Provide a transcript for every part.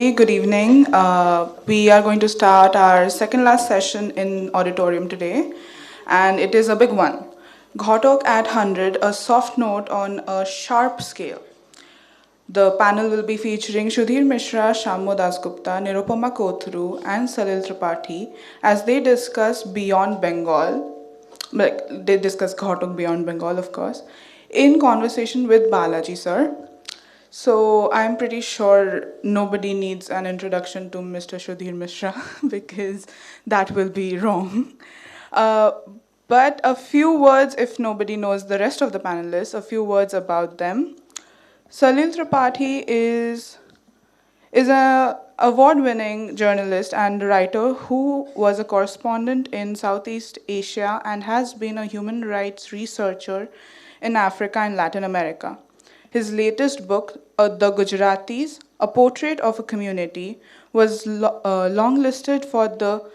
Good evening. We are going to start our second last session in auditorium today, and it is a big one. Ghatak at 100, a soft note on a sharp scale. The panel will be featuring Sudhir Mishra, Shammo Dasgupta, Nirupama Kotru, and Salil Tripathi as they discuss Beyond Bengal. Like they discuss Ghatak Beyond Bengal, of course, in conversation with Balaji sir. So I'm pretty sure nobody needs an introduction to Mr. Sudhir Mishra because that will be wrong. Uh, but a few words, if nobody knows the rest of the panelists, a few words about them. Salil Tripathi is a award-winning journalist and writer who was a correspondent in Southeast Asia and has been a human rights researcher in Africa and Latin America. His latest book, The Gujaratis, A Portrait of a Community, was longlisted for the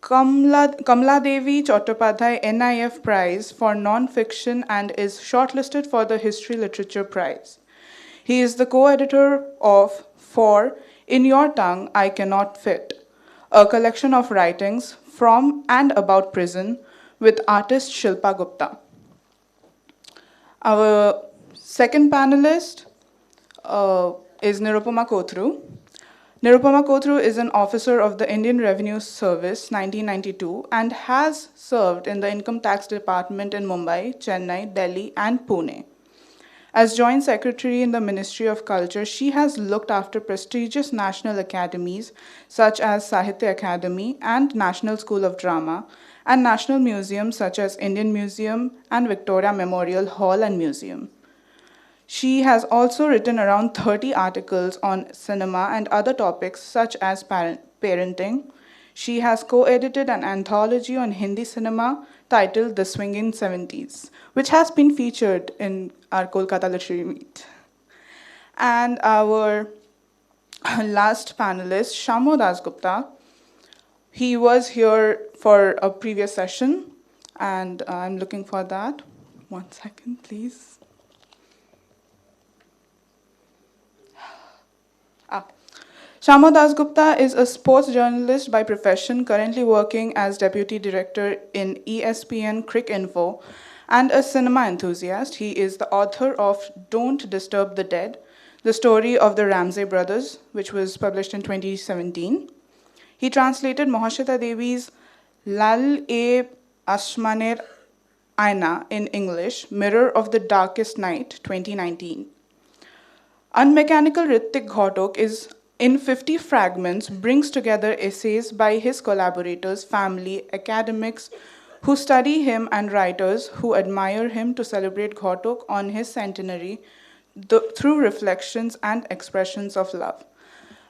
Kamla Devi Chattopadhyay NIF Prize for Non-Fiction and is shortlisted for the History Literature Prize. He is the co-editor of For In Your Tongue I Cannot Fit, a collection of writings from and about prison with artist Shilpa Gupta. Our second panelist is Nirupama Kotru. Nirupama Kotru is an officer of the Indian Revenue Service 1992 and has served in the Income Tax Department in Mumbai, Chennai, Delhi, and Pune. As Joint Secretary in the Ministry of Culture, she has looked after prestigious national academies such as Sahitya Academy and National School of Drama, and national museums such as Indian Museum and Victoria Memorial Hall and Museum. She has also written around 30 articles on cinema and other topics such as parenting. She has co-edited an anthology on Hindi cinema titled The Swinging 70s, which has been featured in our Kolkata Literary Meet. And our last panelist, Shammo Dasgupta, he was here for a previous session, and I'm looking for that. 1 second, please. Shammo Dasgupta is a sports journalist by profession, currently working as deputy director in ESPN Cricinfo, and a cinema enthusiast. He is the author of Don't Disturb the Dead, the story of the Ramsay brothers, which was published in 2017. He translated Mohashita Devi's Lal-e Ashmaner Aina in English, Mirror of the Darkest Night, 2019. Unmechanical Ritik Ghatak is in 50 fragments brings together essays by his collaborators, family, academics who study him and writers who admire him to celebrate Ghatak on his centenary through reflections and expressions of love.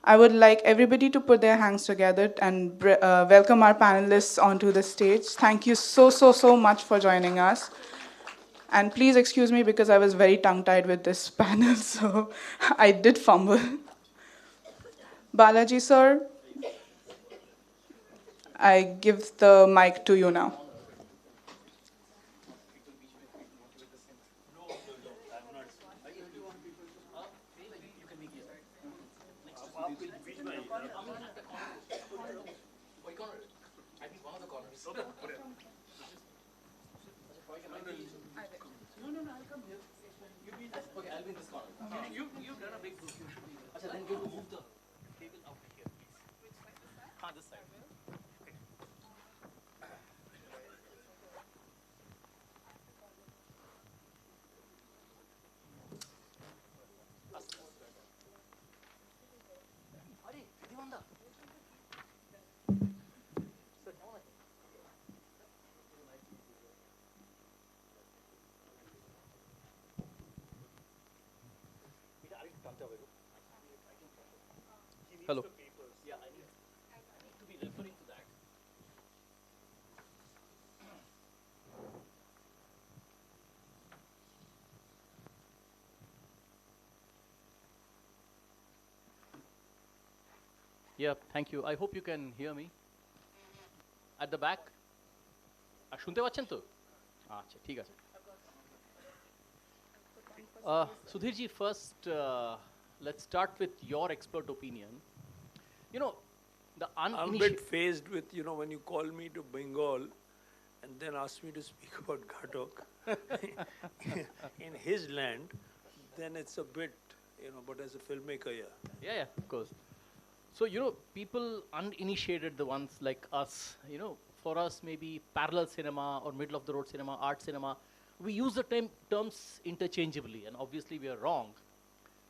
I would like everybody to put their hands together and welcome our panelists onto the stage. Thank you so much for joining us. And please excuse me because I was very tongue-tied with this panel, so I did fumble. Balaji sir, I give the mic to you now. Hello. Yeah, thank you. I hope you can hear me. At the back? শুনতে পাচ্ছেন তো? আচ্ছা, ঠিক আছে। Sudhirji, first, let's start with your expert opinion. You know, the I'm a bit phased with, when you call me to Bengal and then ask me to speak about Ghatak in his land, then it's a bit, but as a filmmaker, yeah. Yeah, of course. So, people uninitiated, the ones like us, for us, maybe parallel cinema or middle of the road cinema, art cinema, we use the terms interchangeably, and obviously we are wrong.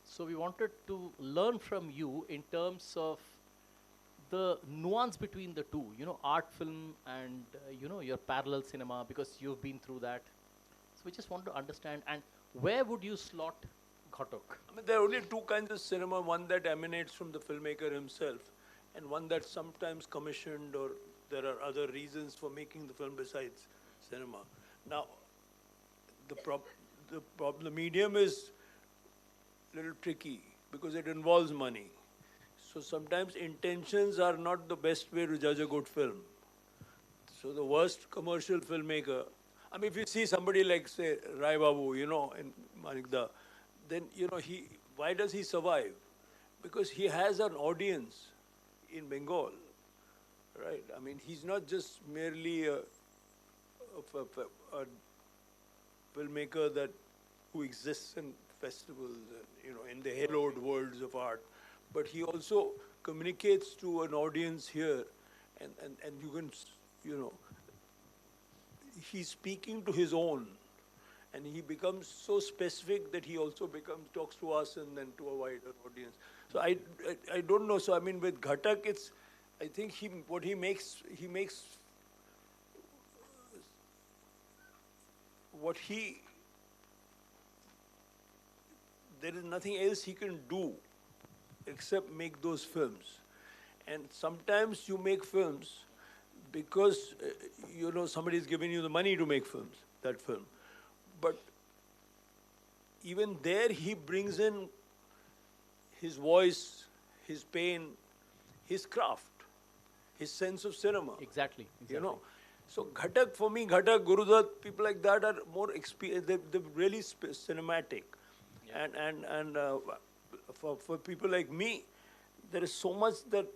So, we wanted to learn from you in terms of the nuance between the two, art film and, your parallel cinema, because you've been through that. So, we just want to understand, and where would you slot Ghatak? I mean, there are only two kinds of cinema, one that emanates from the filmmaker himself, and one that's sometimes commissioned, or there are other reasons for making the film besides cinema. Now, the medium is a little tricky because it involves money. So sometimes intentions are not the best way to judge a good film. So the worst commercial filmmaker, I mean, if you see somebody like, say, Rai Babu, in Manikda, then, why does he survive? Because he has an audience in Bengal, right? I mean, he's not just merely a filmmaker who exists in festivals, and, in the hallowed worlds of art, but he also communicates to an audience here, and you can, he's speaking to his own, and he becomes so specific that he also talks to us and then to a wider audience. So I don't know. So I mean, with Ghatak, I think he makes there is nothing else he can do except make those films. And sometimes you make films because, somebody's giving you the money to make that film. But even there, he brings in his voice, his pain, his craft, his sense of cinema. Exactly. So Ghatak, for me, Ghatak, Gurudat, people like that are more experienced. They're really cinematic. Yeah. And for people like me, there is so much that,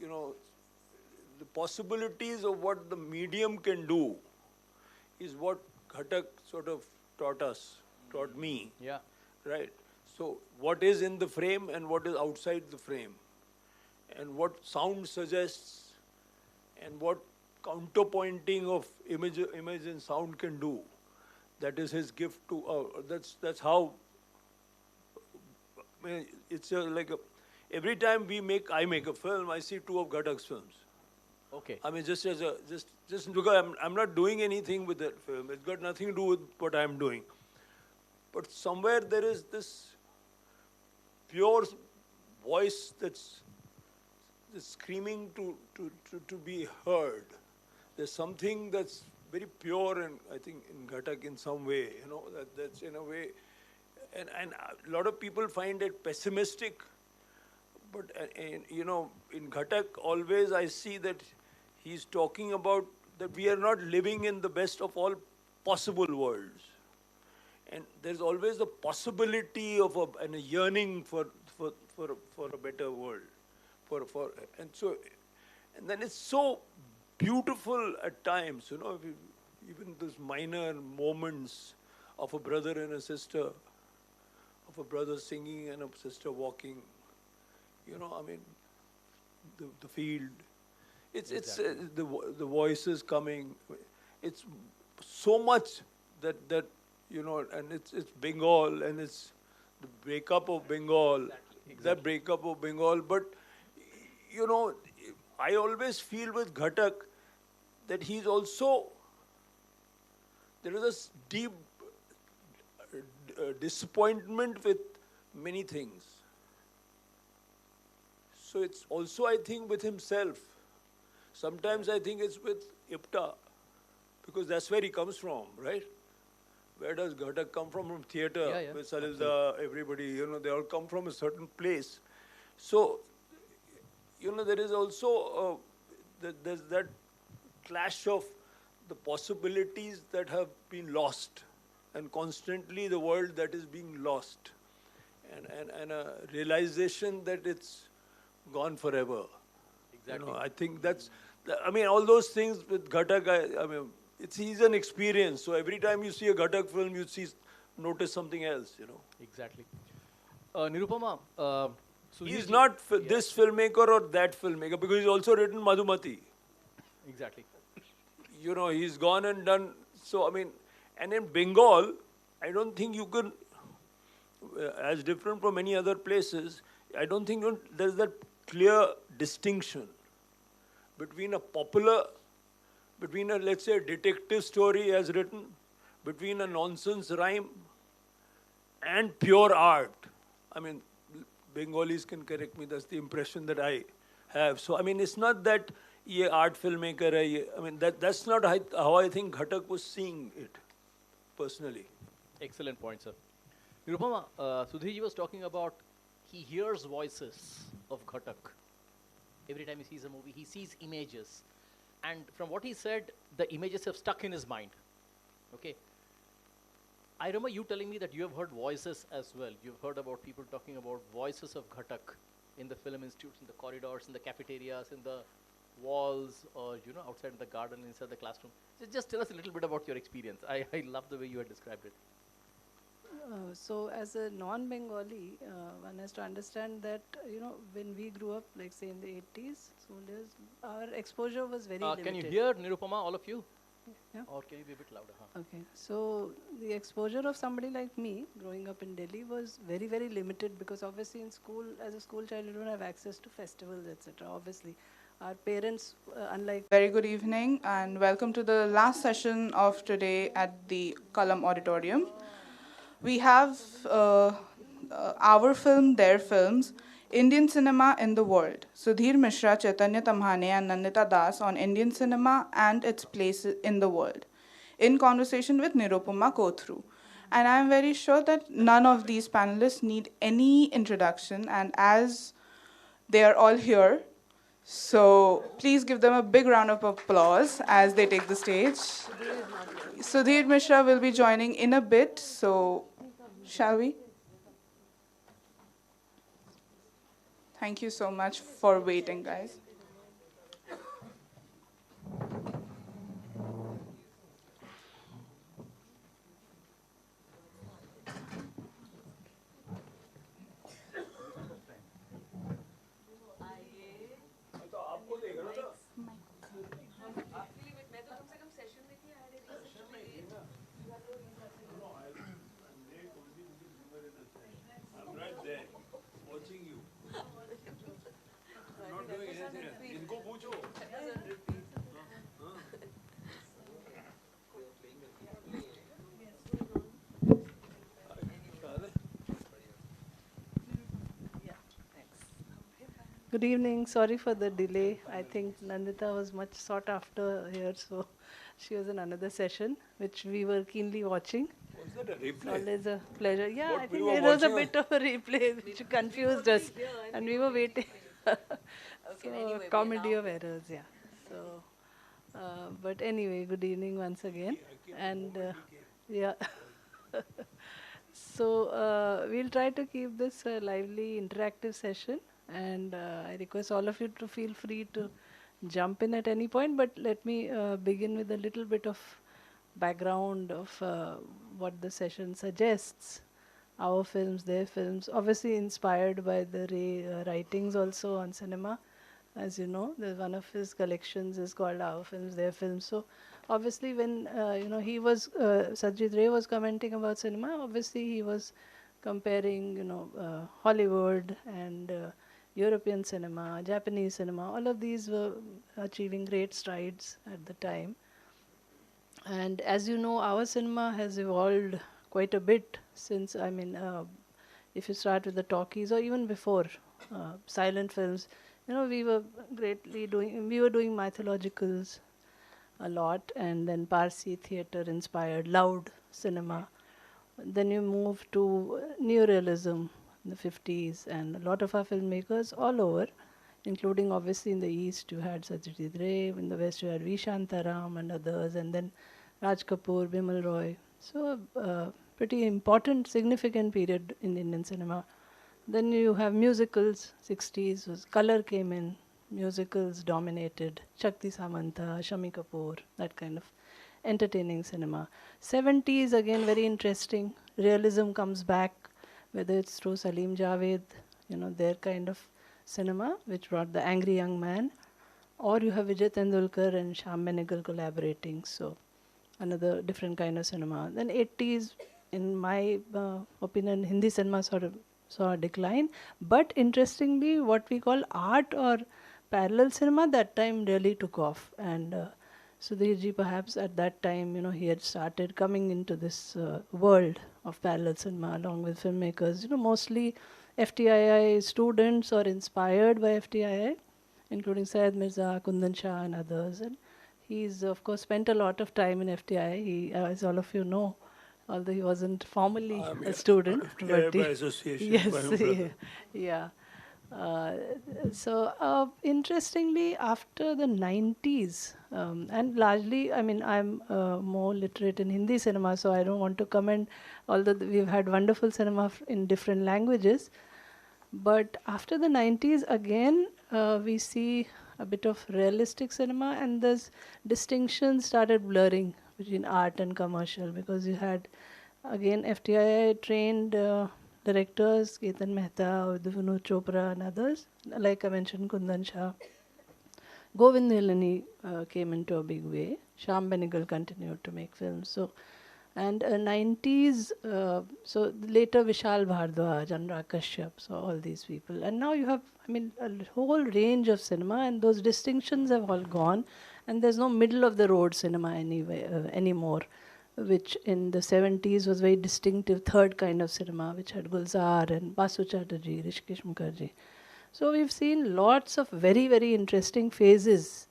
the possibilities of what the medium can do is what Ghatak sort of taught me. Yeah. Right? So what is in the frame and what is outside the frame, and what sound suggests, and what counterpointing of image and sound can do. That is his gift to, that's how, I mean, it's every time I make a film, I see two of Ghatak's films. Okay. I mean, just because I'm not doing anything with that film. It's got nothing to do with what I'm doing. But somewhere there is this pure voice that's screaming to be heard. There's something that's very pure, and I think in Ghatak in some way, that's in a way, and a lot of people find it pessimistic. But in Ghatak, always I see that he's talking about that we are not living in the best of all possible worlds, and there's always the possibility of a yearning for a better world, and then it's so beautiful at times, even those minor moments of a brother and a sister, of a brother singing and a sister walking. I mean, the field. It's the voices coming. It's so much that and it's Bengal, and it's the breakup of Bengal. Exactly. That breakup of Bengal. But I always feel with Ghatak that he's also, there is a deep disappointment with many things. So it's also, I think, with himself. Sometimes I think it's with IPTA, because that's where he comes from, right? Where does Ghatak come from? From theatre, yeah. with Salilda, everybody, they all come from a certain place. So, there is also, there's that clash of the possibilities that have been lost, and constantly the world that is being lost, and a realization that it's gone forever. Exactly. I think I mean, all those things with Ghatak, I mean, he's an experience. So every time you see a Ghatak film, notice something else. Exactly. Nirupama, Sudhir He's ji, not yeah, this filmmaker or that filmmaker because he's also written Madhumati. exactly. He's gone and done. So, I mean, and in Bengal, I don't think you can, as different from many other places, I don't think there's that clear distinction between let's say, a detective story as written, between a nonsense rhyme and pure art. I mean, Bengalis can correct me, that's the impression that I have. So, I mean, it's not that ye art filmmaker hai, I mean, that's not how I think Ghatak was seeing it, personally. Excellent point, sir. Nirupama, Sudhir ji was talking about he hears voices of Ghatak. Every time he sees a movie, he sees images. And from what he said, the images have stuck in his mind. Okay. I remember you telling me that you have heard voices as well. You've heard about people talking about voices of Ghatak in the film institutes, in the corridors, in the cafeterias, in the walls, or outside in the garden, inside the classroom. Just tell us a little bit about your experience. I love the way you had described it. So as a non-Bengali, one has to understand that, when we grew up, like say in the 80s, so our exposure was very limited. Can you hear Nirupama, all of you? Yeah. Or can you be a bit louder? Huh? Okay, so the exposure of somebody like me growing up in Delhi was very, very limited because obviously in school, as a school child, you don't have access to festivals, etc. Obviously, our parents, unlike... Very good evening and welcome to the last session of today at the Kalam Auditorium. We have our film, their films, Indian cinema in the world. Sudhir Mishra, Chaitanya Tamhane and Nandita Das on Indian cinema and its place in the world, in conversation with Nirupama Kotru. And I'm very sure that none of these panelists need any introduction, and as they are all here, so please give them a big round of applause as they take the stage. Sudhir Mishra will be joining in a bit, so shall we? Thank you so much for waiting, guys. I'm right there, watching you. Not doing anything. Inko पूछो. Good evening. Sorry for the delay. I think Nandita was much sought after here, so she was in another session, which we were keenly watching. Was that a It's replay? always a pleasure. Yeah, What I we think were it was a watching bit of a replay which confused us, and we were waiting. So, comedy of errors, yeah. So, but anyway, good evening once again, and yeah. So we'll try to keep this a lively, interactive session, and I request all of you to feel free to jump in at any point. But let me begin with a little bit of background of what the session suggests. Our films, their films, obviously inspired by the Ray writings also on cinema. As you know, there's one of his collections is called Our Films, Their Films. So obviously when, he was, Sajid Ray was commenting about cinema, obviously he was comparing, Hollywood and European cinema, Japanese cinema, all of these were achieving great strides at the time. And as you know, our cinema has evolved quite a bit since, if you start with the talkies or even before, silent films, we were we were doing mythologicals a lot, and then Parsi theatre inspired loud cinema. Then you move to neorealism in the 50s, and a lot of our filmmakers all over, including obviously in the East, you had Satyajit Ray, in the West you had V. Shantaram and others, and then Raj Kapoor, Bimal Roy. So pretty important, significant period in Indian cinema. Then you have musicals, 60s, was color came in, musicals dominated. Shakti Samanta, Shami Kapoor, that kind of entertaining cinema. 70s again very interesting. Realism comes back, whether it's through Salim Javed, their kind of cinema, which brought The Angry Young Man, or you have Vijay Tendulkar and Shyam Benegal collaborating. So another different kind of cinema. Then 80s, in my opinion, Hindi cinema sort of saw a decline. But interestingly, what we call art or parallel cinema that time really took off. And Sudhirji, perhaps at that time, he had started coming into this world of parallel cinema along with filmmakers. Mostly FTII students or inspired by FTII, including Syed Mirza, Kundan Shah, and others. And he's, of course, spent a lot of time in FTI. He, as all of you know, although he wasn't formally a student. FTI by association, yes, by my brother. yeah. Interestingly, after the 90s, and largely, I'm more literate in Hindi cinema, so I don't want to comment, although we've had wonderful cinema in different languages. But after the 90s, again, we see a bit of realistic cinema, and those distinctions started blurring between art and commercial, because you had, again, FTI trained directors, Ketan Mehta, Vinod Chopra, and others. Like I mentioned, Kundan Shah. Govind Nilani came into a big way. Shyam Benegal continued to make films. So, and 90s, so later Vishal Bhardwaj, Anurag Kashyap, so all these people. And now you have, a whole range of cinema, and those distinctions have all gone. And there's no middle of the road cinema anymore, which in the 70s was very distinctive third kind of cinema, which had Gulzar and Basu Chatterjee, Rishikesh Mukherjee. So we've seen lots of very, very interesting phases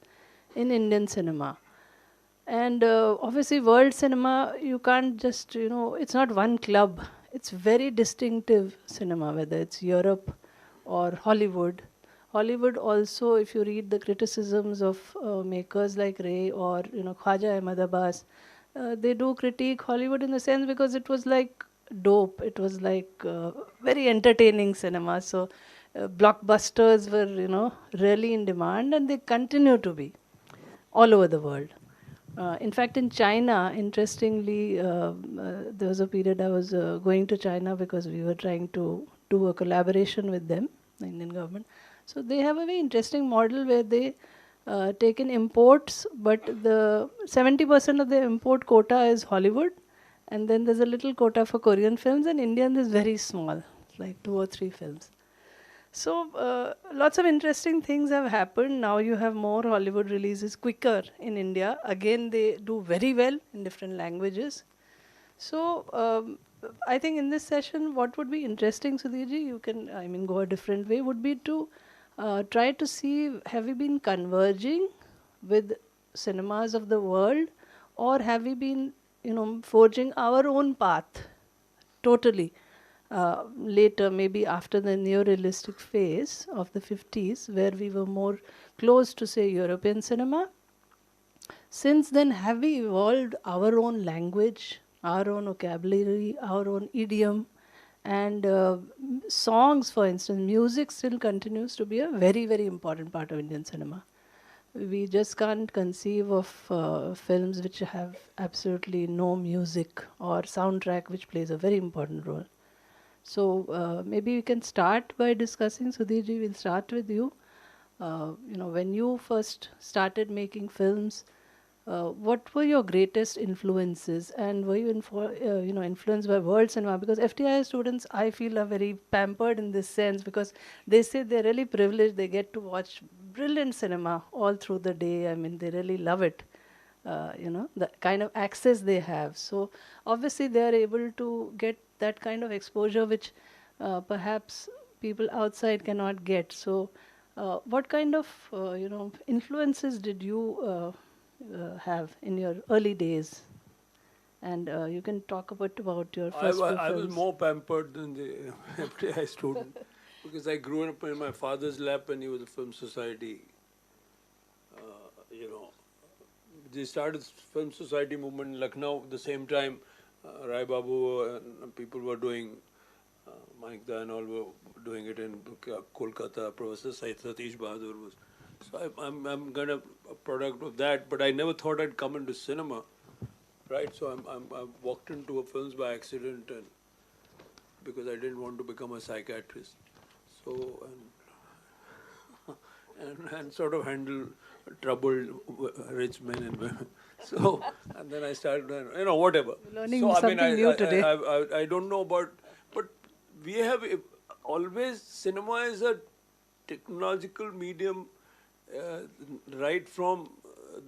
in Indian cinema. And obviously world cinema, you can't just, it's not one club. It's very distinctive cinema, whether it's Europe or Hollywood. Hollywood also, if you read the criticisms of makers like Ray or, Khwaja Ahmad Abbas, they do critique Hollywood in the sense because it was like dope. It was like very entertaining cinema. So blockbusters were, really in demand, and they continue to be all over the world. In fact, in China, interestingly, there was a period I was going to China because we were trying to do a collaboration with them, the Indian government. So they have a very interesting model where they take in imports, but the 70% of the import quota is Hollywood, and then there's a little quota for Korean films, and Indian is very small, like 2 or 3 films. So lots of interesting things have happened. Now you have more Hollywood releases quicker in India. Again, they do very well in different languages. So I think in this session, what would be interesting, Sudhirji, you can, go a different way, would be to try to see, have we been converging with cinemas of the world, or have we been, forging our own path totally? Later, maybe after the neorealistic phase of the 50s, where we were more close to, say, European cinema. Since then, have we evolved our own language, our own vocabulary, our own idiom, and songs, for instance, music still continues to be a very, very important part of Indian cinema. We just can't conceive of films which have absolutely no music or soundtrack, which plays a very important role. So maybe we can start by discussing, Sudhirji, we'll start with you. When you first started making films, what were your greatest influences, and were you influenced by world cinema? Because FTI students, I feel, are very pampered in this sense, because they say they're really privileged. They get to watch brilliant cinema all through the day. They really love it. The kind of access they have. So obviously they are able to get that kind of exposure which perhaps people outside cannot get. So what kind of influences did you have in your early days? And you can talk a bit about your first few I was films. more pampered than the FTI student because I grew up in my father's lap and he was a film society. They started film society movement in Lucknow at the same time. Rai Babu and people were doing, Manikda and all were doing it in Kolkata. Professor Satish Bahadur was So I'm kind of a product of that, but I never thought I'd come into cinema, right? So I walked into a films by accident, and because I didn't want to become a psychiatrist, so and sort of handle troubled rich men and women. So and then I started, whatever. Learning So I mean, something new today. I don't know about, but we have always cinema is a technological medium, right from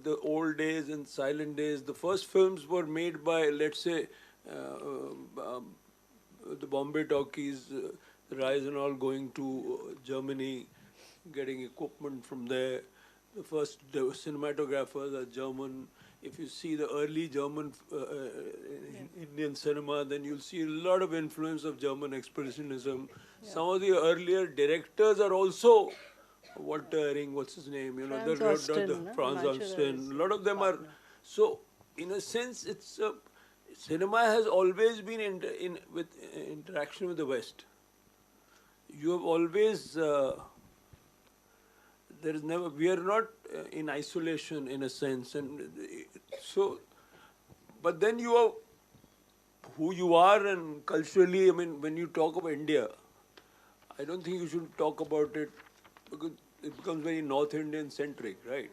the old days and silent days. The first films were made by, let's say, the Bombay talkies, the rise and all, going to Germany, getting equipment from there. The first cinematographers are German. If you see the early German Indian cinema, then you'll see a lot of influence of German expressionism. Yeah. Some of the earlier directors are also Walter Ring, what's his name? Franz Austin, Franz Austin. A lot of them are. So, in a sense, cinema has always been with interaction with the West. You have always. There is never. We are not in isolation in a sense, and so. But then you are who you are, and culturally. I mean, when you talk about India, I don't think you should talk about it because it becomes very North Indian centric, right?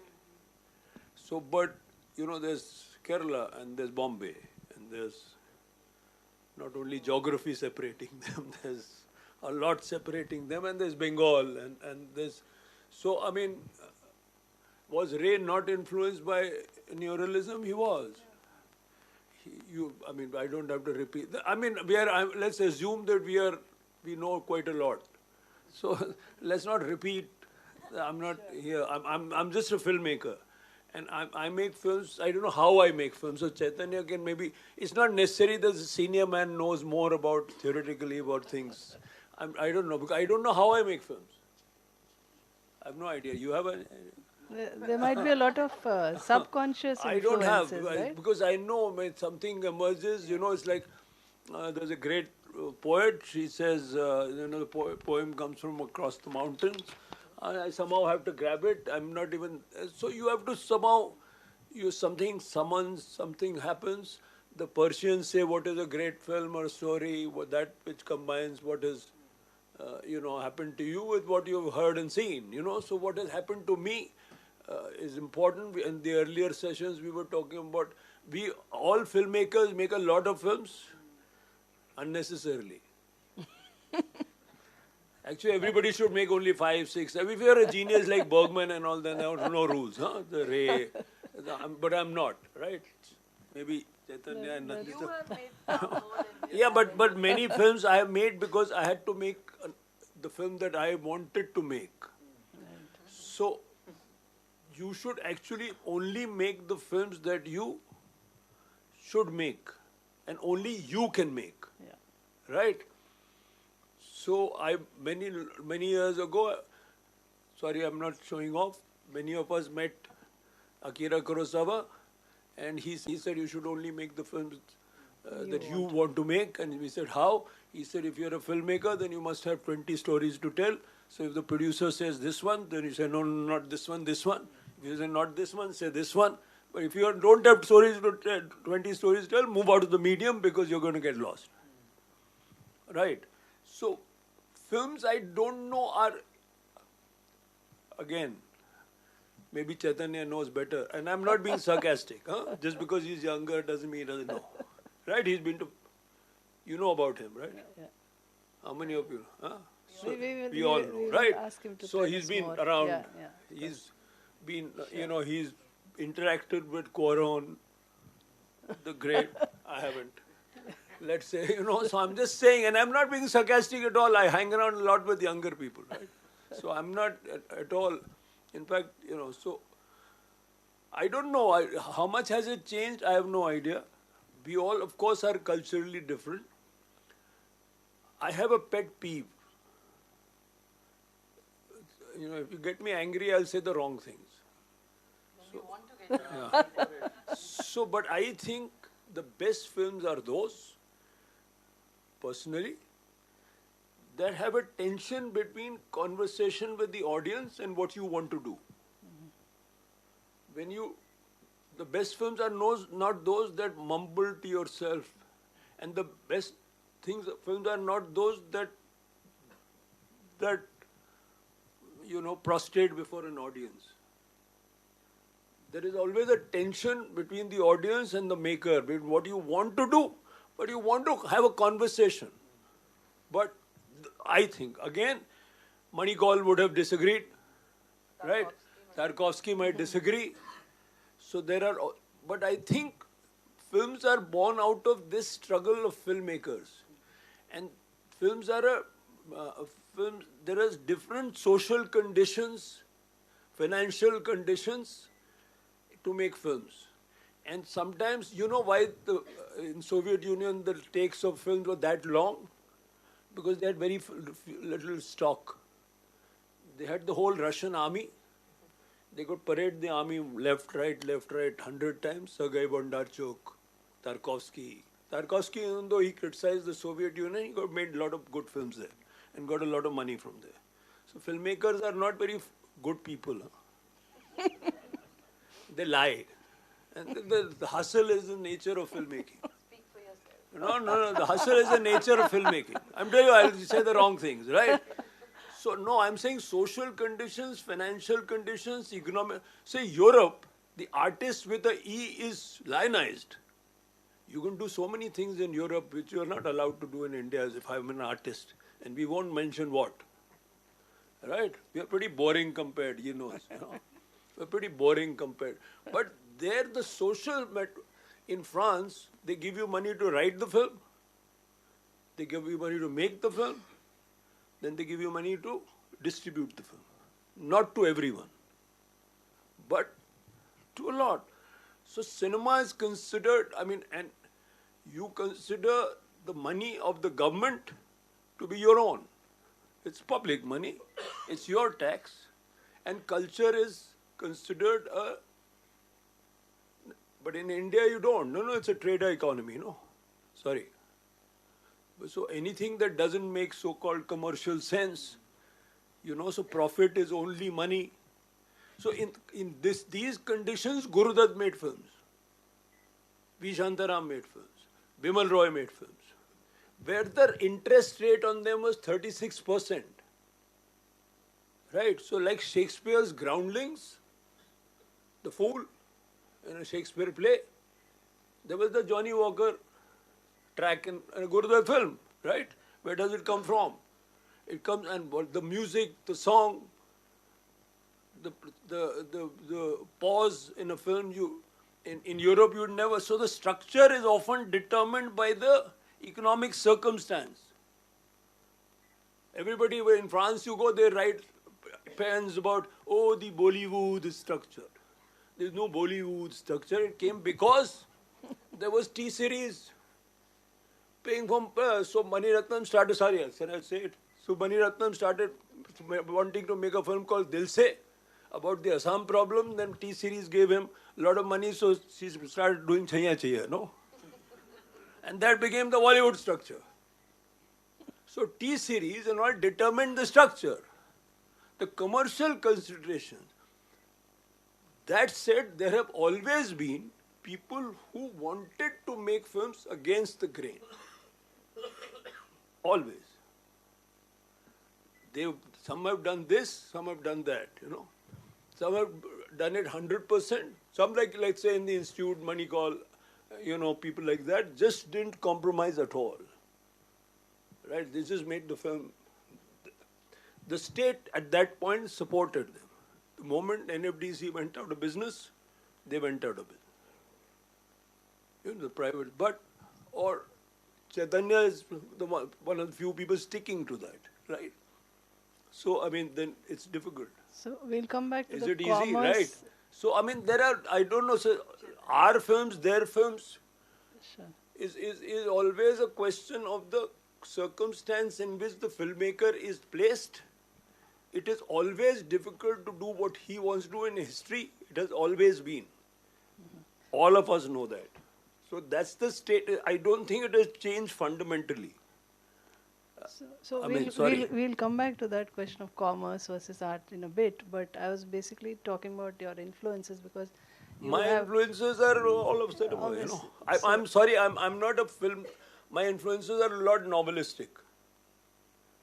So, but there's Kerala and there's Bombay, and there's not only geography separating them, there's a lot separating them, and there's Bengal, and there's. So, I mean, was Ray not influenced by neorealism? He was. I mean, I don't have to repeat. I mean, let's assume that we know quite a lot. So let's not repeat. I'm not here. I'm just a filmmaker, and I make films. I don't know how I make films. So Chaitanya can maybe. It's not necessary that the senior man knows more about theoretically about things. I don't know because I don't know how I make films. I have no idea. You have a. There might be a lot of subconscious I don't have, right? because I know when something emerges, it's like there's a great poet. She says, the poem comes from across the mountains. I somehow have to grab it. I'm not even. So you have to somehow, something summons, something happens. The Persians say what is a great film or story, which combines what is, happened to you with what you've heard and seen. So what has happened to me is important. In the earlier sessions, we were talking about all filmmakers make a lot of films unnecessarily. Actually, everybody should make only 5, 6. I mean, if you're a genius like Bergman and all, then there are no rules. Huh? The Ray, but I'm not, right? Maybe Chaitanya and Nandita. Yeah, but many films I have made because I had to make the film that I wanted to make. So you should actually only make the films that you should make and only you can make. Yeah. Right? So many years ago, sorry, I'm not showing off, many of us met Akira Kurosawa, and he said you should only make the films that you want to make. And we said, how? He said, if you're a filmmaker, then you must have 20 stories to tell. So if the producer says this one, then you say, no, not this one, this one. If you say not this one, say this one. But if you don't have 20 stories to tell, move out of the medium because you're going to get lost. Right? So films I don't know are, again, maybe Chaitanya knows better. And I'm not being sarcastic. Huh? Just because he's younger doesn't mean he doesn't know. Right? He's been to, you know about him, right? Yeah. How many of you? Huh? So we all know, right? So he's been around. Yeah, yeah. He's been, he's interacted with Quaron, the great. I haven't. Let's say, so I'm just saying, and I'm not being sarcastic at all. I hang around a lot with younger people, right? So I'm not at all, in fact, so I don't know how much has it changed. I have no idea. We all, of course, are culturally different. I have a pet peeve. If you get me angry, I'll say the wrong things. So, you want to get yeah. So, but I think the best films are those, personally, that have a tension between conversation with the audience and what you want to do. the best films are not those that mumble to yourself, and the best films are not those that prostrate before an audience. There is always a tension between the audience and the maker, between what you want to do, but you want to have a conversation. But I think, again, Manigal would have disagreed, right? Tarkovsky might disagree. So but I think films are born out of this struggle of filmmakers. And films are there is different social conditions, financial conditions to make films. And sometimes, you know why in Soviet Union the takes of films were that long? Because they had very little stock. They had the whole Russian army. They could parade the army left, right, 100 times. Sergei Bondarchuk, Tarkovsky. Tarkovsky, even though he criticized the Soviet Union, he made a lot of good films there and got a lot of money from there. So filmmakers are not very good people. Huh? They lie. And the hustle is the nature of filmmaking. Speak for yourself. No. The hustle is the nature of filmmaking. I'm telling you, I'll say the wrong things, right? So, no, I'm saying social conditions, financial conditions, economic. Say Europe, the artist with a E is lionized. You can do so many things in Europe which you are not allowed to do in India as if I'm an artist. And we won't mention what. Right? We are pretty boring compared, you know. We're pretty boring compared. But there the in France, they give you money to write the film. They give you money to make the film. Then they give you money to distribute the film. Not to everyone, but to a lot. So cinema is considered, and you consider the money of the government to be your own. It's public money, it's your tax, and culture is considered but in India you don't. No, it's a trader economy, no. Sorry. So anything that doesn't make so-called commercial sense, so profit is only money. So in these conditions, Gurudutt made films. V. Shantaram made films. Bimal Roy made films. Where the interest rate on them was 36%. Right? So like Shakespeare's Groundlings, The Fool, in a Shakespeare play, there was the Johnny Walker track in a Gurudutt film, right? Where does it come from? It comes, and the music, the song, the pause in a film, in Europe you would never. So the structure is often determined by the economic circumstance. Everybody, in France you go, they write pens about, the Bollywood structure. There's no Bollywood structure. It came because there was T-series paying from, so Mani Ratnam started, sorry, can I say it? So Mani Ratnam started wanting to make a film called Dil Se about the Assam problem. Then T-series gave him a lot of money, so he started doing Chaiya Chaiya, no? And that became the Bollywood structure. So T-series and all determined the structure. The commercial considerations. That said, there have always been people who wanted to make films against the grain. Always. Some have done this, some have done that, Some have done it 100%. Some let's say in the Institute, Manigal, people like that just didn't compromise at all. Right? They just made the film. The state at that point supported them. The moment NFDC went out of business, they went out of business. The private, or Chaitanya is one of the few people sticking to that, right? So, then it's difficult. So we'll come back to Is the it easy, commerce. right? So, there are, I don't know, so our films, their films, Sure. is always a question of the circumstance in which the filmmaker is placed. It is always difficult to do what he wants to do in history. It has always been. All of us know that. So that's the state. I don't think it has changed fundamentally. So I we'll, mean, sorry. we'll come back to that question of commerce versus art in a bit, but I was basically talking about your influences because you My have influences are all of cinema, you know. obviously. So, I'm sorry, I'm not a film. My influences are a lot novelistic.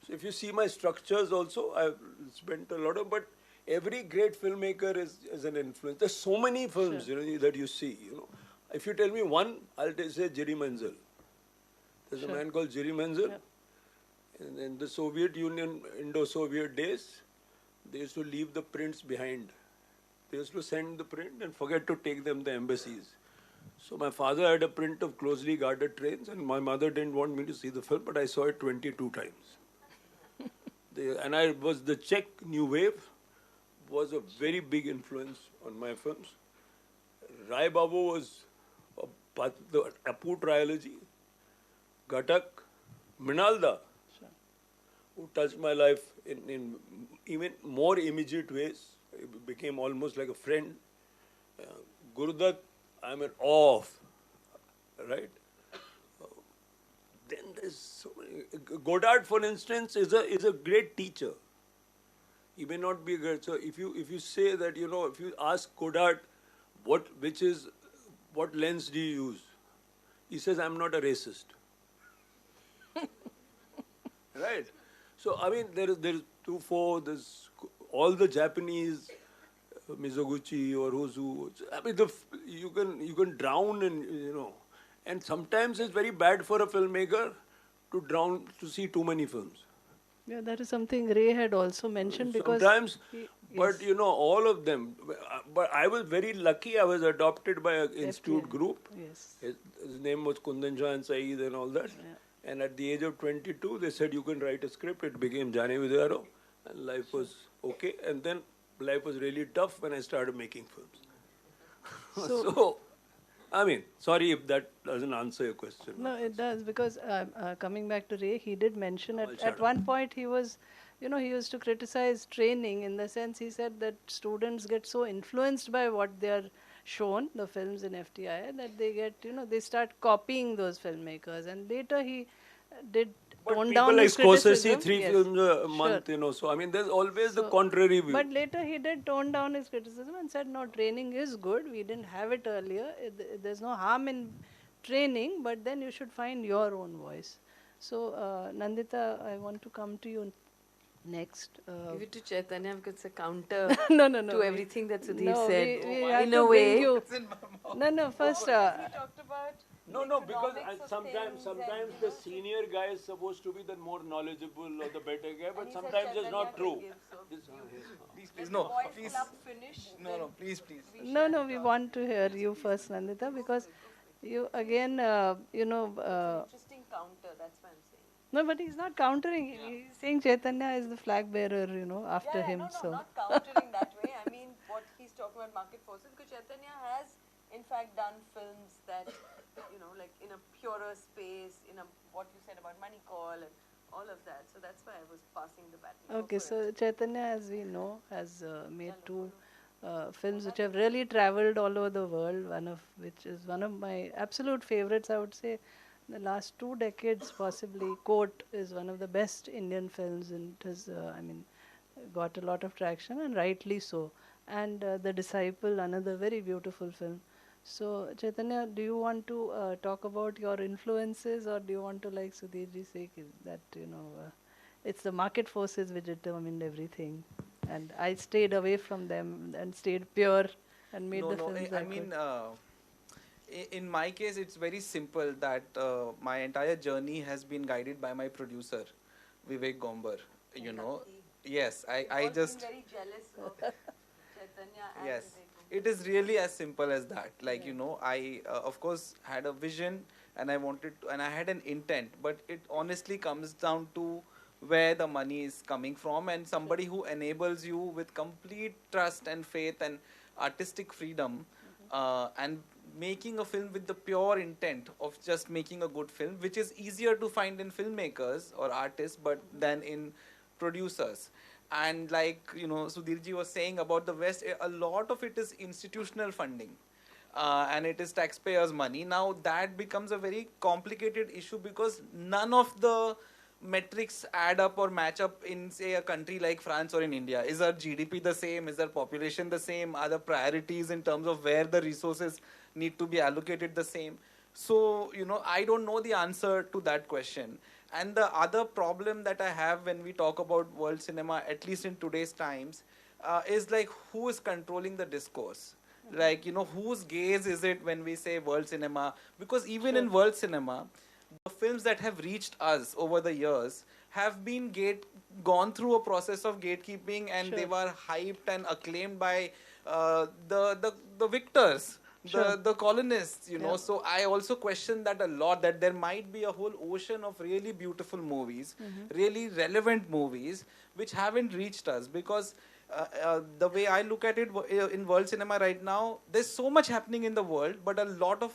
So if you see my structures also, I've spent a lot of, but every great filmmaker is an influence. There's so many films, sure, you know, that you see, you know. If you tell me one, I'll say Jiri Menzel. There's a sure. man called Jiri Menzel. Yep. In the Soviet Union, Indo-Soviet days, they used to leave the prints behind. They used to send the print and forget to take them to the embassies. So my father had a print of Closely Guarded Trains, and my mother didn't want me to see the film, but I saw it 22 times. And I was the Czech New Wave was a very big influence on my films. Rai Babu was the Apu trilogy, Ghatak, Minalda, who touched my life in even more immediate ways. It became almost like a friend. Gurudat, I'm in awe of, right? Then there's so many. Godard, for instance, is a great teacher. He may not be a great. So if you say that, you know, if you ask Godard what lens do you use, he says, I'm not a racist. Right? So I mean there is Truffaut, there's all the Japanese Mizoguchi or Ozu. I mean you can drown in, you know, and sometimes it's very bad for a filmmaker to see too many films. Yeah, that is something Ray had also mentioned because Sometimes, he- but yes, you know, all of them. But I was very lucky. I was adopted by an institute FTI. group. Yes. His name was Kundan Shah and Saeed and all that. Yeah. And at the age of 22, they said you can write a script. It became Jane Vidyaro, and life was okay. And then life was really tough when I started making films. So, I mean, sorry if that doesn't answer your question. No, it does because coming back to Ray, he did mention I'll at shut one point he was, you know, he used to criticize training in the sense he said that students get so influenced by what they are shown, the films in FTI, that they get, you know, they start copying those filmmakers. And later he did But tone people down like his Scorsese, criticism. three Yes, films a sure. month, you know. So I mean, there's always the So, contrary view. but later he did tone down his criticism and said, no, training is good. We didn't have it earlier. There's no harm in training, but then you should find your own voice. So, Nandita, I want to come to you next. Give it to Chaitanya because it's a counter No, to everything that Sudhir no, said. we have In to a bring way, you. No, first. talked about No, because sometimes the senior guy is supposed to be the more knowledgeable or the better guy, but sometimes it's not true. Please, no, please. No, please. No, we want to hear you first, Nandita, because you again, interesting counter. That's why I'm saying. no, but he's not countering. He's saying Chaitanya is the flag bearer, you know, after him. No, So, not countering that way. I mean, what he's talking about market forces, because Chaitanya has, in fact, done films that, you know, like in a purer space, in a what you said about Money Call and all of that. So that's why I was passing the baton. okay, so Chaitanya, as we know, has made two films which have really traveled all over the world. One of which is one of my absolute favorites, I would say. The last 2 decades, possibly, Court is one of the best Indian films, and it has, got a lot of traction, and rightly so. And The Disciple, another very beautiful film. So, Chaitanya, do you want to talk about your influences, or do you want to, like Sudhirji say, that it's the market forces which determined everything, and I stayed away from them and stayed pure and made the films I I mean, could. in my case, it's very simple that my entire journey has been guided by my producer, Vivek Gombar. You know, yes, I just. very jealous of Chaitanya and Yes, Vivek. it is really as simple as that. Like, you know, I of course had a vision and I wanted to, and I had an intent, but it honestly comes down to where the money is coming from and somebody who enables you with complete trust and faith and artistic freedom and making a film with the pure intent of just making a good film, which is easier to find in filmmakers or artists, but than in producers. And like, you know, Sudhirji was saying about the West, a lot of it is institutional funding. And it is taxpayers' money. Now that becomes a very complicated issue because none of the metrics add up or match up in, say, a country like France or in India? Is our GDP the same? Is our population the same? Are the priorities in terms of where the resources need to be allocated the same? So, I don't know the answer to that question. And the other problem that I have when we talk about world cinema, at least in today's times, is like, who is controlling the discourse? Like, whose gaze is it when we say world cinema? Because even in world cinema, the films that have reached us over the years have been gone through a process of gatekeeping, and they were hyped and acclaimed by the victors, the colonists, So I also question that a lot, that there might be a whole ocean of really beautiful movies, really relevant movies, which haven't reached us. Because the way I look at it in world cinema right now, there's so much happening in the world, but a lot of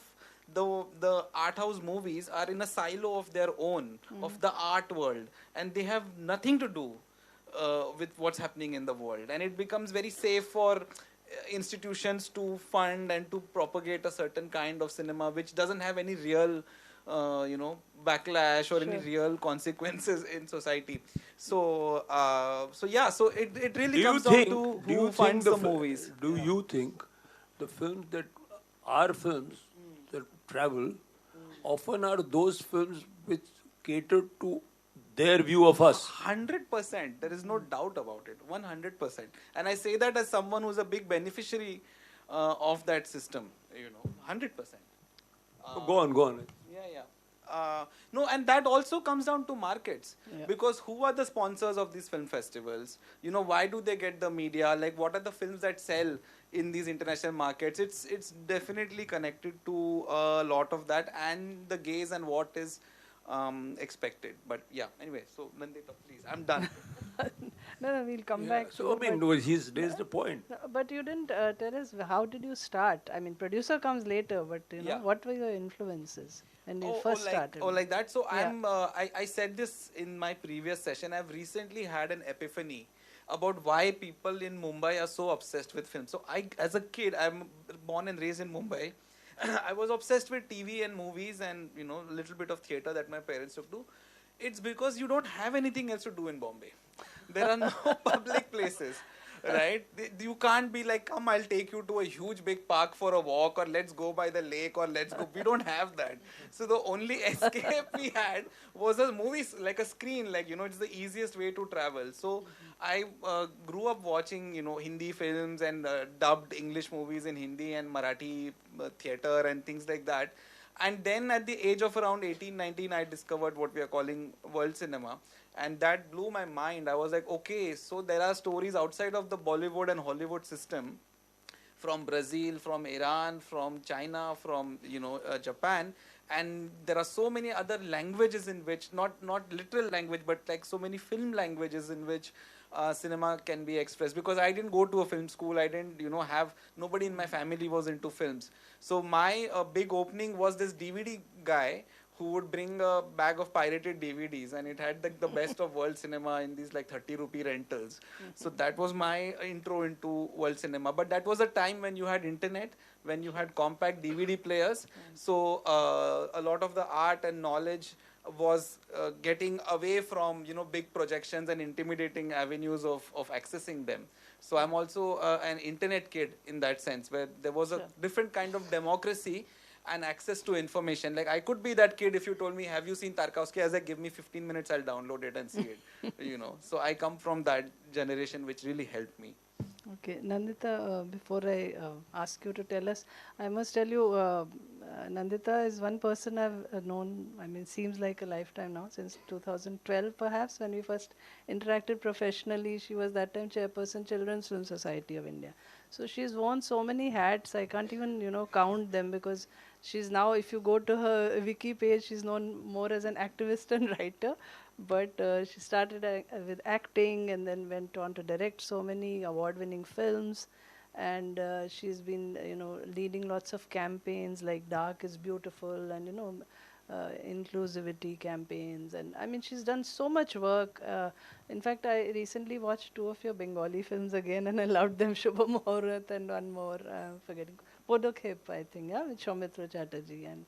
the art house movies are in a silo of their own, of the art world, and they have nothing to do with what's happening in the world. And it becomes very safe for institutions to fund and to propagate a certain kind of cinema which doesn't have any real backlash or any real consequences in society. So so it really comes down to who funds the movies. Do you think the films that are films that travel often are those films which cater to their view of us? 100%. There is no doubt about it. 100%. And I say that as someone who's a big beneficiary of that system. 100%. Go on. Yeah. No, and that also comes down to markets. Because who are the sponsors of these film festivals? Why do they get the media? Like, what are the films that sell in these international markets? It's definitely connected to a lot of that, and the gaze and what is expected. But yeah, anyway, so Nandita, please, I'm done. No, we'll come back. So, he's raised the point. No, but you didn't tell us, how did you start? I mean, producer comes later, but what were your influences when you first started? Like that. So I said this in my previous session. I've recently had an epiphany about why people in Mumbai are so obsessed with film. So as a kid, I'm born and raised in Mumbai. I was obsessed with TV and movies and, a little bit of theater that my parents took to. It's because you don't have anything else to do in Bombay. There are no public places, right? You can't be like, come, I'll take you to a huge big park for a walk, or let's go by the lake, or let's go. We don't have that. So the only escape we had was a movie, like a screen, like, it's the easiest way to travel. So I grew up watching, Hindi films and dubbed English movies in Hindi and Marathi theater and things like that. And then at the age of around 18, 19, I discovered what we are calling world cinema. And that blew my mind. I was like, okay, so there are stories outside of the Bollywood and Hollywood system, from Brazil, from Iran, from China, from, Japan. And there are so many other languages in which, not literal language, but like so many film languages in which cinema can be expressed. Because I didn't go to a film school. I didn't, nobody in my family was into films. So my big opening was this DVD guy who would bring a bag of pirated DVDs, and it had the best of world cinema in these like 30 rupee rentals. So that was my intro into world cinema. But that was a time when you had internet, when you had compact DVD players. So a lot of the art and knowledge was getting away from big projections and intimidating avenues of accessing them. So I'm also an internet kid in that sense, where there was a different kind of democracy and access to information. Like, I could be that kid if you told me, have you seen Tarkovsky? As I give me 15 minutes, I'll download it and see it. So I come from that generation, which really helped me. Okay, Nandita, before I ask you to tell us, I must tell you, Nandita is one person I've known, seems like a lifetime now, since 2012 perhaps, when we first interacted professionally. She was that time chairperson, Children's Film Society of India. So she's worn so many hats, I can't even, count them, because she's now, if you go to her wiki page, she's known more as an activist and writer. But she started with acting and then went on to direct so many award-winning films. And she's been, leading lots of campaigns like Dark is Beautiful and, inclusivity campaigns. And she's done so much work. In fact, I recently watched 2 of your Bengali films again, and I loved them, Shubha Muhurat and one more, forgetting, Podokhep, I think, with Soumitra Chatterjee. And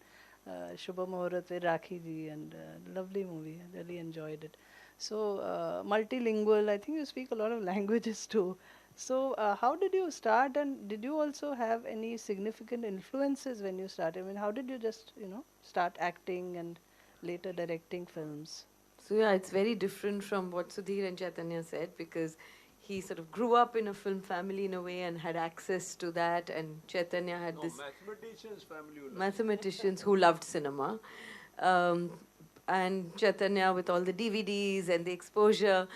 Shubha Muhurat with Rakhi ji, and lovely movie. I really enjoyed it. So multilingual. I think you speak a lot of languages too. So how did you start, and did you also have any significant influences when you started? I mean, how did you just start acting and later directing films? So yeah, it's very different from what Sudhir and Chaitanya said, because he sort of grew up in a film family in a way and had access to that, and Chaitanya had No, this mathematicians family. mathematicians who loved cinema. Um, and Chaitanya with all the DVDs and the exposure.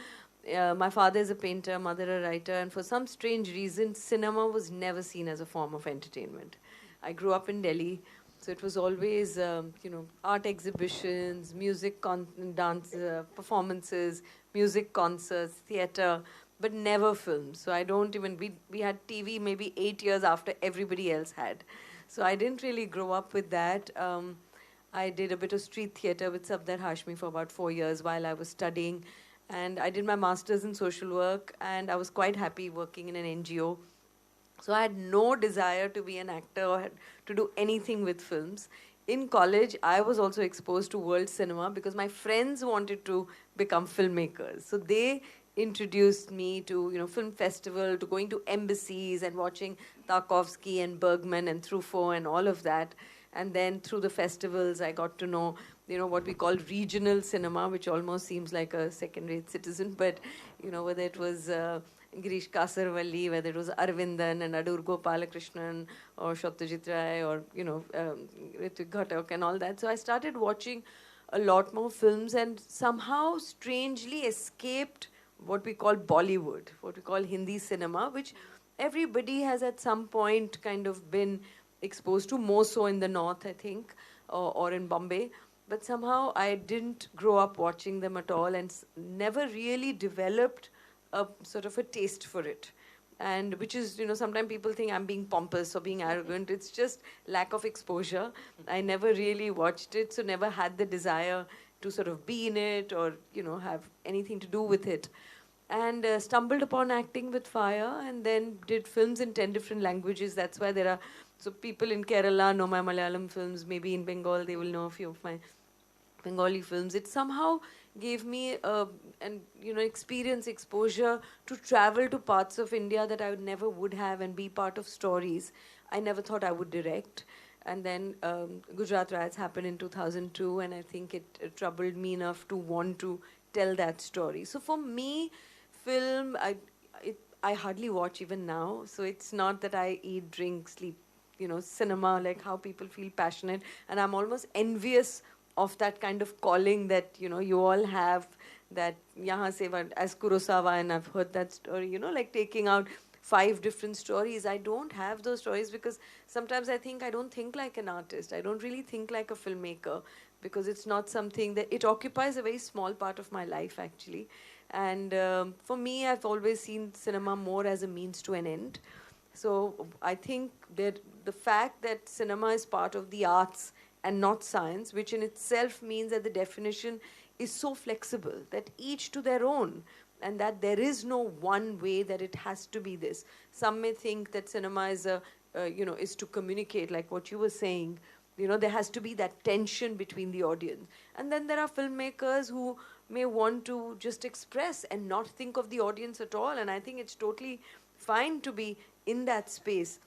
My father is a painter, mother a writer, and for some strange reason, cinema was never seen as a form of entertainment. I grew up in Delhi, so it was always, art exhibitions, dance performances, music concerts, theater, but never films. So I don't even, we had TV maybe 8 years after everybody else had. So I didn't really grow up with that. I did a bit of street theater with Safdar Hashmi for about 4 years while I was studying. And I did my master's in social work, and I was quite happy working in an NGO. So I had no desire to be an actor or to do anything with films. In college, I was also exposed to world cinema because my friends wanted to become filmmakers. So they introduced me to film festival, to going to embassies and watching Tarkovsky and Bergman and Truffaut and all of that. And then through the festivals, I got to know what we call regional cinema, which almost seems like a second-rate citizen, but whether it was Girish Kasarvalli, whether it was Arvindan and Adur Gopalakrishnan or Satyajit Ray or Ritik Ghatak and all that. So I started watching a lot more films and somehow strangely escaped what we call Bollywood, what we call Hindi cinema, which everybody has at some point kind of been exposed to, more so in the north, I think, or in Bombay. But somehow I didn't grow up watching them at all and never really developed a sort of a taste for it. And which is, sometimes people think I'm being pompous or being arrogant. It's just lack of exposure. I never really watched it, so never had the desire to sort of be in it or, have anything to do with it. And stumbled upon acting with fire and then did films in 10 different languages. That's why there are, so people in Kerala know my Malayalam films, maybe in Bengal they will know a few of my Bengali films. It somehow gave me an experience, exposure to travel to parts of India that I never would have and be part of stories I never thought I would direct. And then Gujarat riots happened in 2002, and I think it troubled me enough to want to tell that story. So for me, film, I hardly watch even now. So it's not that I eat, drink, sleep, cinema, like how people feel passionate. And I'm almost envious of that kind of calling that, you all have, that yahan se, as Kurosawa, and I've heard that story, like taking out 5 different stories. I don't have those stories because sometimes I think I don't think like an artist. I don't really think like a filmmaker because it's not something that, it occupies a very small part of my life actually. And for me, I've always seen cinema more as a means to an end. So I think that the fact that cinema is part of the arts and not science, which in itself means that the definition is so flexible, that each to their own, and that there is no one way that it has to be this. Some may think that cinema is is to communicate, like what you were saying. There has to be that tension between the audience. And then there are filmmakers who may want to just express and not think of the audience at all. And I think it's totally fine to be in that space.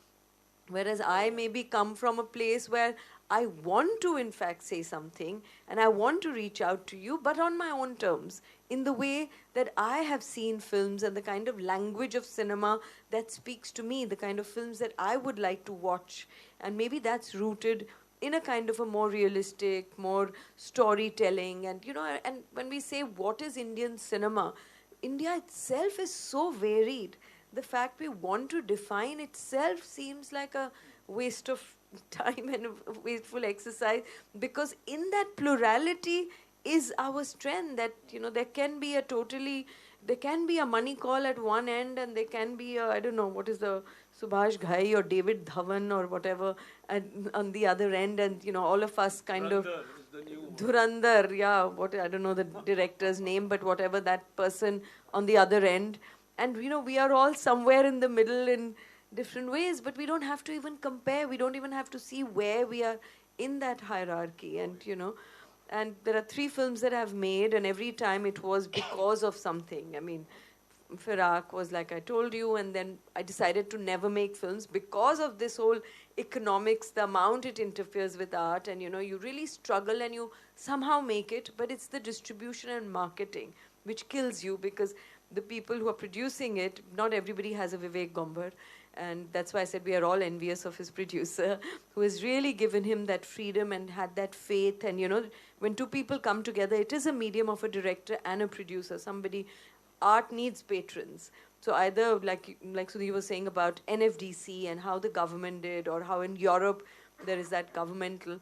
Whereas I maybe come from a place where I want to, in fact, say something and I want to reach out to you, but on my own terms, in the way that I have seen films and the kind of language of cinema that speaks to me, the kind of films that I would like to watch. And maybe that's rooted in a kind of a more realistic, more storytelling. And, and when we say what is Indian cinema, India itself is so varied. The fact we want to define itself seems like a waste of time and a wasteful exercise, because in that plurality is our strength, that there can be a money call at one end, and there can be a, I don't know, what is the Subhash Ghai or David Dhawan or whatever on the other end, and all of us kind of Dhurandhar, yeah, I don't know the director's name, but whatever, that person on the other end. And, we are all somewhere in the middle in different ways, but we don't have to even compare. We don't even have to see where we are in that hierarchy. And, and there are 3 films that I've made, and every time it was because of something. I mean, Firak was like I told you, and then I decided to never make films because of this whole economics, the amount it interferes with art, and you really struggle and you somehow make it, but it's the distribution and marketing which kills you, because the people who are producing it, not everybody has a Vivek Gombar, and that's why I said we are all envious of his producer, who has really given him that freedom and had that faith. And when 2 people come together, it is a medium of a director and a producer. Art needs patrons. So either, like Sudhir was saying about NFDC and how the government did, or how in Europe there is that governmental.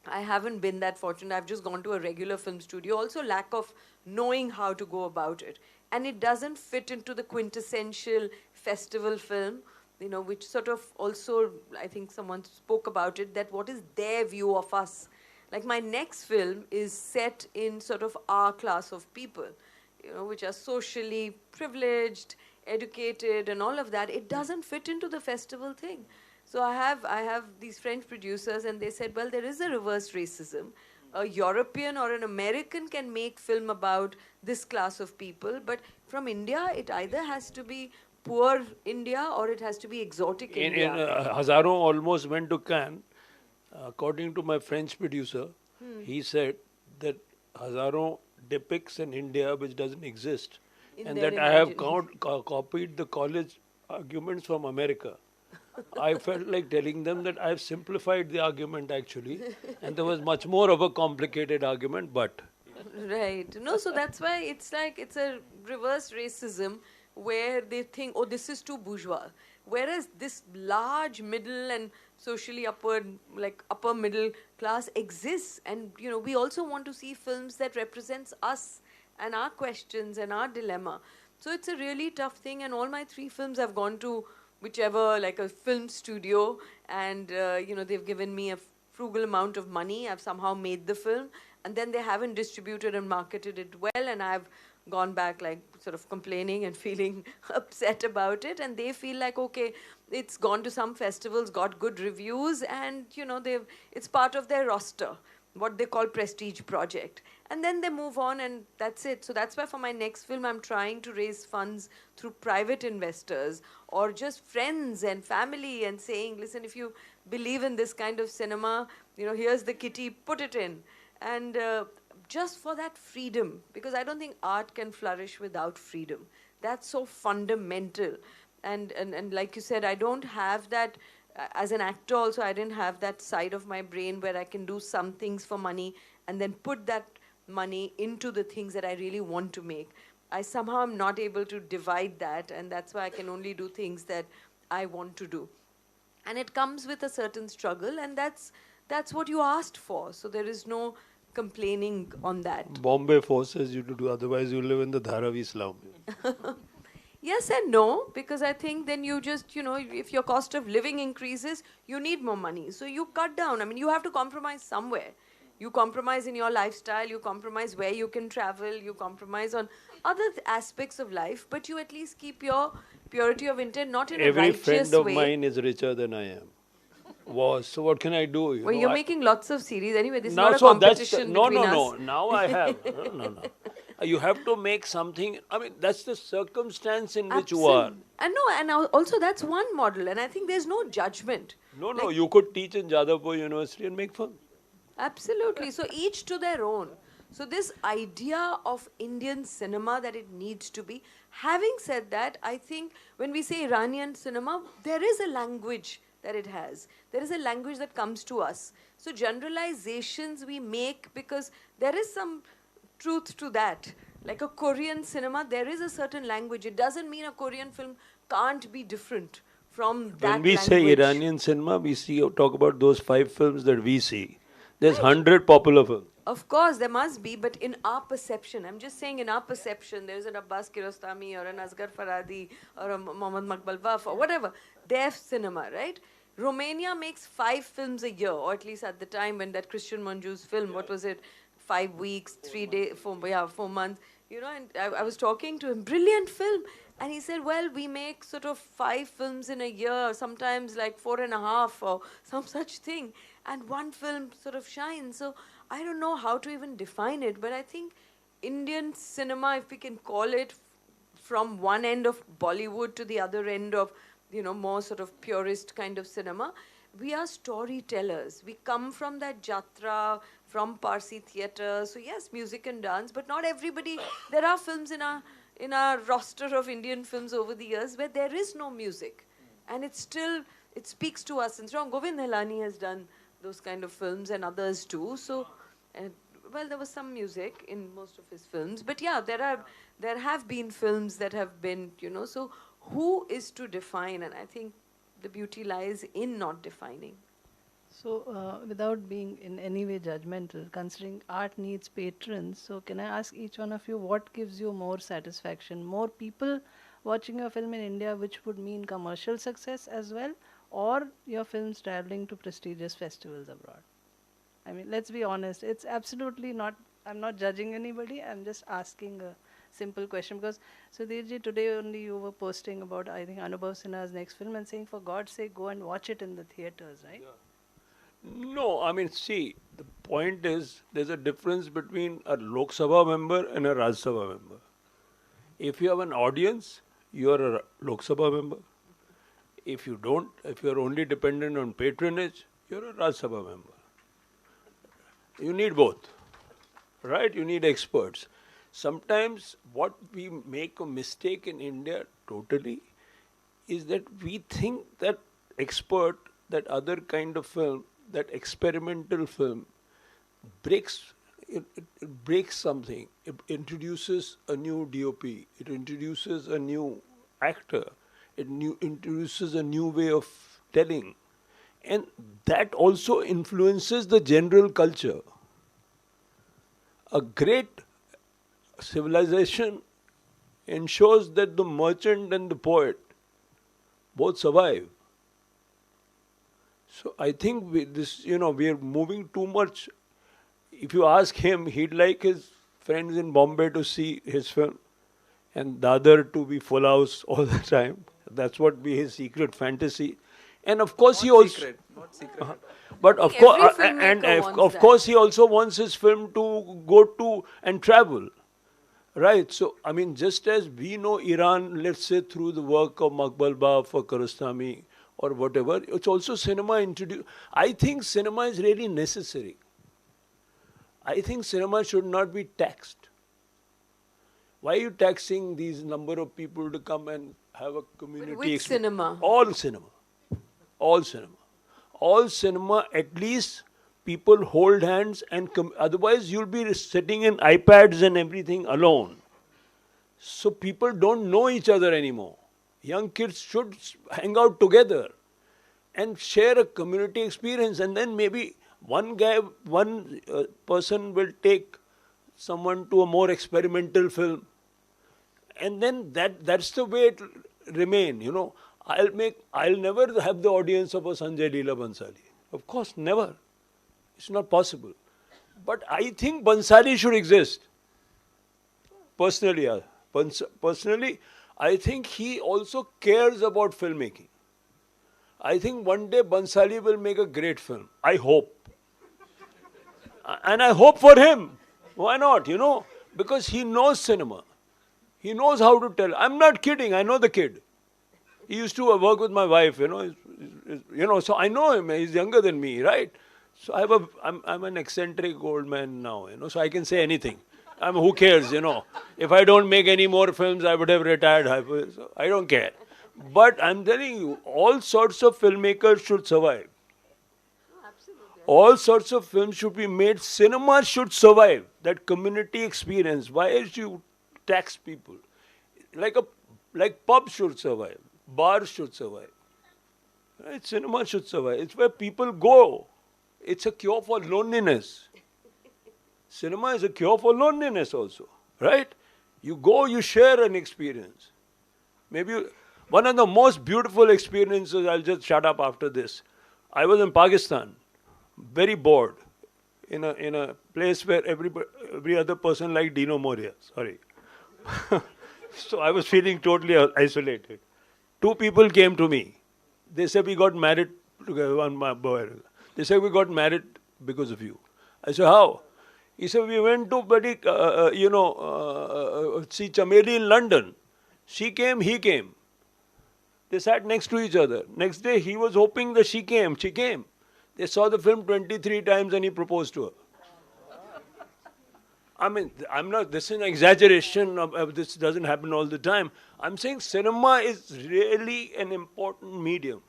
I haven't been that fortunate. I've just gone to a regular film studio. Also lack of knowing how to go about it. And it doesn't fit into the quintessential festival film, which sort of also, I think someone spoke about it, that what is their view of us. Like my next film is set in sort of our class of people, which are socially privileged, educated, and all of that. It doesn't fit into the festival thing. So I have these French producers, and they said, well, there is a reverse racism. A European or an American can make film about this class of people, but from India, it either has to be poor India or it has to be exotic India. Hazaron almost went to Cannes. According to my French producer, he said that Hazaron depicts an India which doesn't exist, and that I have copied the college arguments from America. I felt like telling them that I've simplified the argument actually, and there was much more of a complicated argument, but... Right. No, so that's why it's like it's a reverse racism where they think, oh, this is too bourgeois. Whereas this large middle and socially upper middle class exists. And, we also want to see films that represents us and our questions and our dilemma. So it's a really tough thing. And all my 3 films I've gone to whichever, like a film studio, and, they've given me a frugal amount of money. I've somehow made the film, and then they haven't distributed and marketed it well, and I've gone back like sort of complaining and feeling upset about it, and they feel like, okay, it's gone to some festivals, got good reviews, and it's part of their roster, what they call prestige project, and then they move on, and that's it. So that's why for my next film I'm trying to raise funds through private investors or just friends and family, and saying, listen, if you believe in this kind of cinema, here's the kitty, put it in. And just for that freedom, because I don't think art can flourish without freedom. That's so fundamental. And like you said, I don't have that, as an actor also, I didn't have that side of my brain where I can do some things for money and then put that money into the things that I really want to make. I somehow am not able to divide that, and that's why I can only do things that I want to do. And it comes with a certain struggle, and that's what you asked for. So there is no complaining on that. Bombay forces you to do, otherwise you live in the Dharavi slum. Yes and no, because I think then you just, if your cost of living increases, you need more money. So you cut down. I mean, you have to compromise somewhere. You compromise in your lifestyle, you compromise where you can travel, you compromise on other aspects of life, but you at least keep your purity of intent, not in a righteous way. Every friend of mine is richer than I am. So what can I do? Well, you're making lots of series. Anyway, this is not a competition between us. No. Now I have. No. You have to make something. I mean, that's the circumstance in which you are. And also that's one model. And I think there's no judgment. No. You could teach in Jadavpur University and make film. Absolutely. So each to their own. So this idea of Indian cinema that it needs to be. Having said that, I think when we say Iranian cinema, there is a language that it has. There is a language that comes to us. So generalizations we make because there is some truth to that. Like a Korean cinema, there is a certain language. It doesn't mean a Korean film can't be different from that language. When we say Iranian cinema, we talk about those 5 films that we see. There's 100 popular films. Of course, there must be, but in our perception, I'm just saying in our perception, there's an Abbas Kiarostami or an Asghar Farhadi or a Mohammad Maqbal Waf or whatever. Their cinema, right? Romania makes 5 films a year, or at least at the time when that Christian Manju's film, what was it, 5 weeks, 3 days, 4 months, and I was talking to him, brilliant film. And he said, well, we make sort of 5 films in a year, sometimes like 4.5 or some such thing. And one film sort of shines. So I don't know how to even define it, but I think Indian cinema, if we can call it, from one end of Bollywood to the other end of, more sort of purist kind of cinema, we are storytellers. We come from that jatra, from Parsi theatre. So yes, music and dance, but not everybody. There are films in our roster of Indian films over the years where there is no music, and it speaks to us. And so Govind Helani has done those kind of films, and others too. So, well, there was some music in most of his films, but yeah, there have been films that have been, So who is to define? And I think the beauty lies in not defining. So, without being in any way judgmental, considering art needs patrons, so can I ask each one of you what gives you more satisfaction? More people watching your film in India, which would mean commercial success as well, or your films traveling to prestigious festivals abroad? I mean, let's be honest, it's absolutely not, I'm not judging anybody, I'm just asking a simple question because Sudhirji, today only you were posting about, I think, Anubhav Sinha's next film and saying, for God's sake, go and watch it in the theatres, right? Yeah. No, I mean, see, the point is there's a difference between a Lok Sabha member and a Rajya Sabha member. If you have an audience, you are a Lok Sabha member. If you don't, if you are only dependent on patronage, you're a Rajya Sabha member. You need both, right? You need experts. Sometimes what we make a mistake in India totally is that we think that expert, that other kind of film, that experimental film breaks it breaks something. It introduces a new DOP. It introduces a new actor. It introduces a new way of telling. And that also influences the general culture. A great civilization ensures that the merchant and the poet both survive. So I think we are moving too much. If you ask him, he'd like his friends in Bombay to see his film and the other to be full house all the time. That's what be his secret fantasy. And of course he also... Not secret. But of course, and of course he also wants his film to go to and travel. Right. So, I mean, just as we know Iran, let's say through the work of Maqbal Baf or Karastami or whatever, it's also cinema introduced. I think cinema is really necessary. I think cinema should not be taxed. Why are you taxing these number of people to come and have a community Which cinema? All cinema. All cinema. All cinema, at least people hold hands and otherwise you'll be sitting in iPads and everything alone. So people don't know each other anymore. Young kids should hang out together and share a community experience, and then maybe one person will take someone to a more experimental film, and then that's the way it remain. I'll never have the audience of a Sanjay Leela Bhansali. Of course, never. It's not possible. But I think Bhansali should exist. Personally, personally, I think he also cares about filmmaking. I think one day Bhansali will make a great film. I hope. And I hope for him. Why not? Because he knows cinema. He knows how to tell. I'm not kidding. I know the kid. He used to work with my wife, so I know him. He's younger than me, right? So I'm an eccentric old man now, so I can say anything. Who cares, If I don't make any more films, I would have retired. So I don't care. But I'm telling you, all sorts of filmmakers should survive. Absolutely. All sorts of films should be made. Cinema should survive. That community experience. Why should you tax people? Like pubs should survive. Bars should survive. Right? Cinema should survive. It's where people go. It's a cure for loneliness. Cinema is a cure for loneliness also. Right? You go, you share an experience. Maybe one of the most beautiful experiences, I'll just shut up after this. I was in Pakistan, very bored, in a place where every other person liked Dino Moria. Sorry. So I was feeling totally isolated. Two people came to me. They said, we got married together on my boy. They said, we got married because of you. I said, how? He said, we went to see Chameli in London. She came, he came. They sat next to each other. Next day, he was hoping that she came. She came. They saw the film 23 times and he proposed to her. I mean, I'm not, this is an exaggeration of this doesn't happen all the time. I'm saying cinema is really an important medium.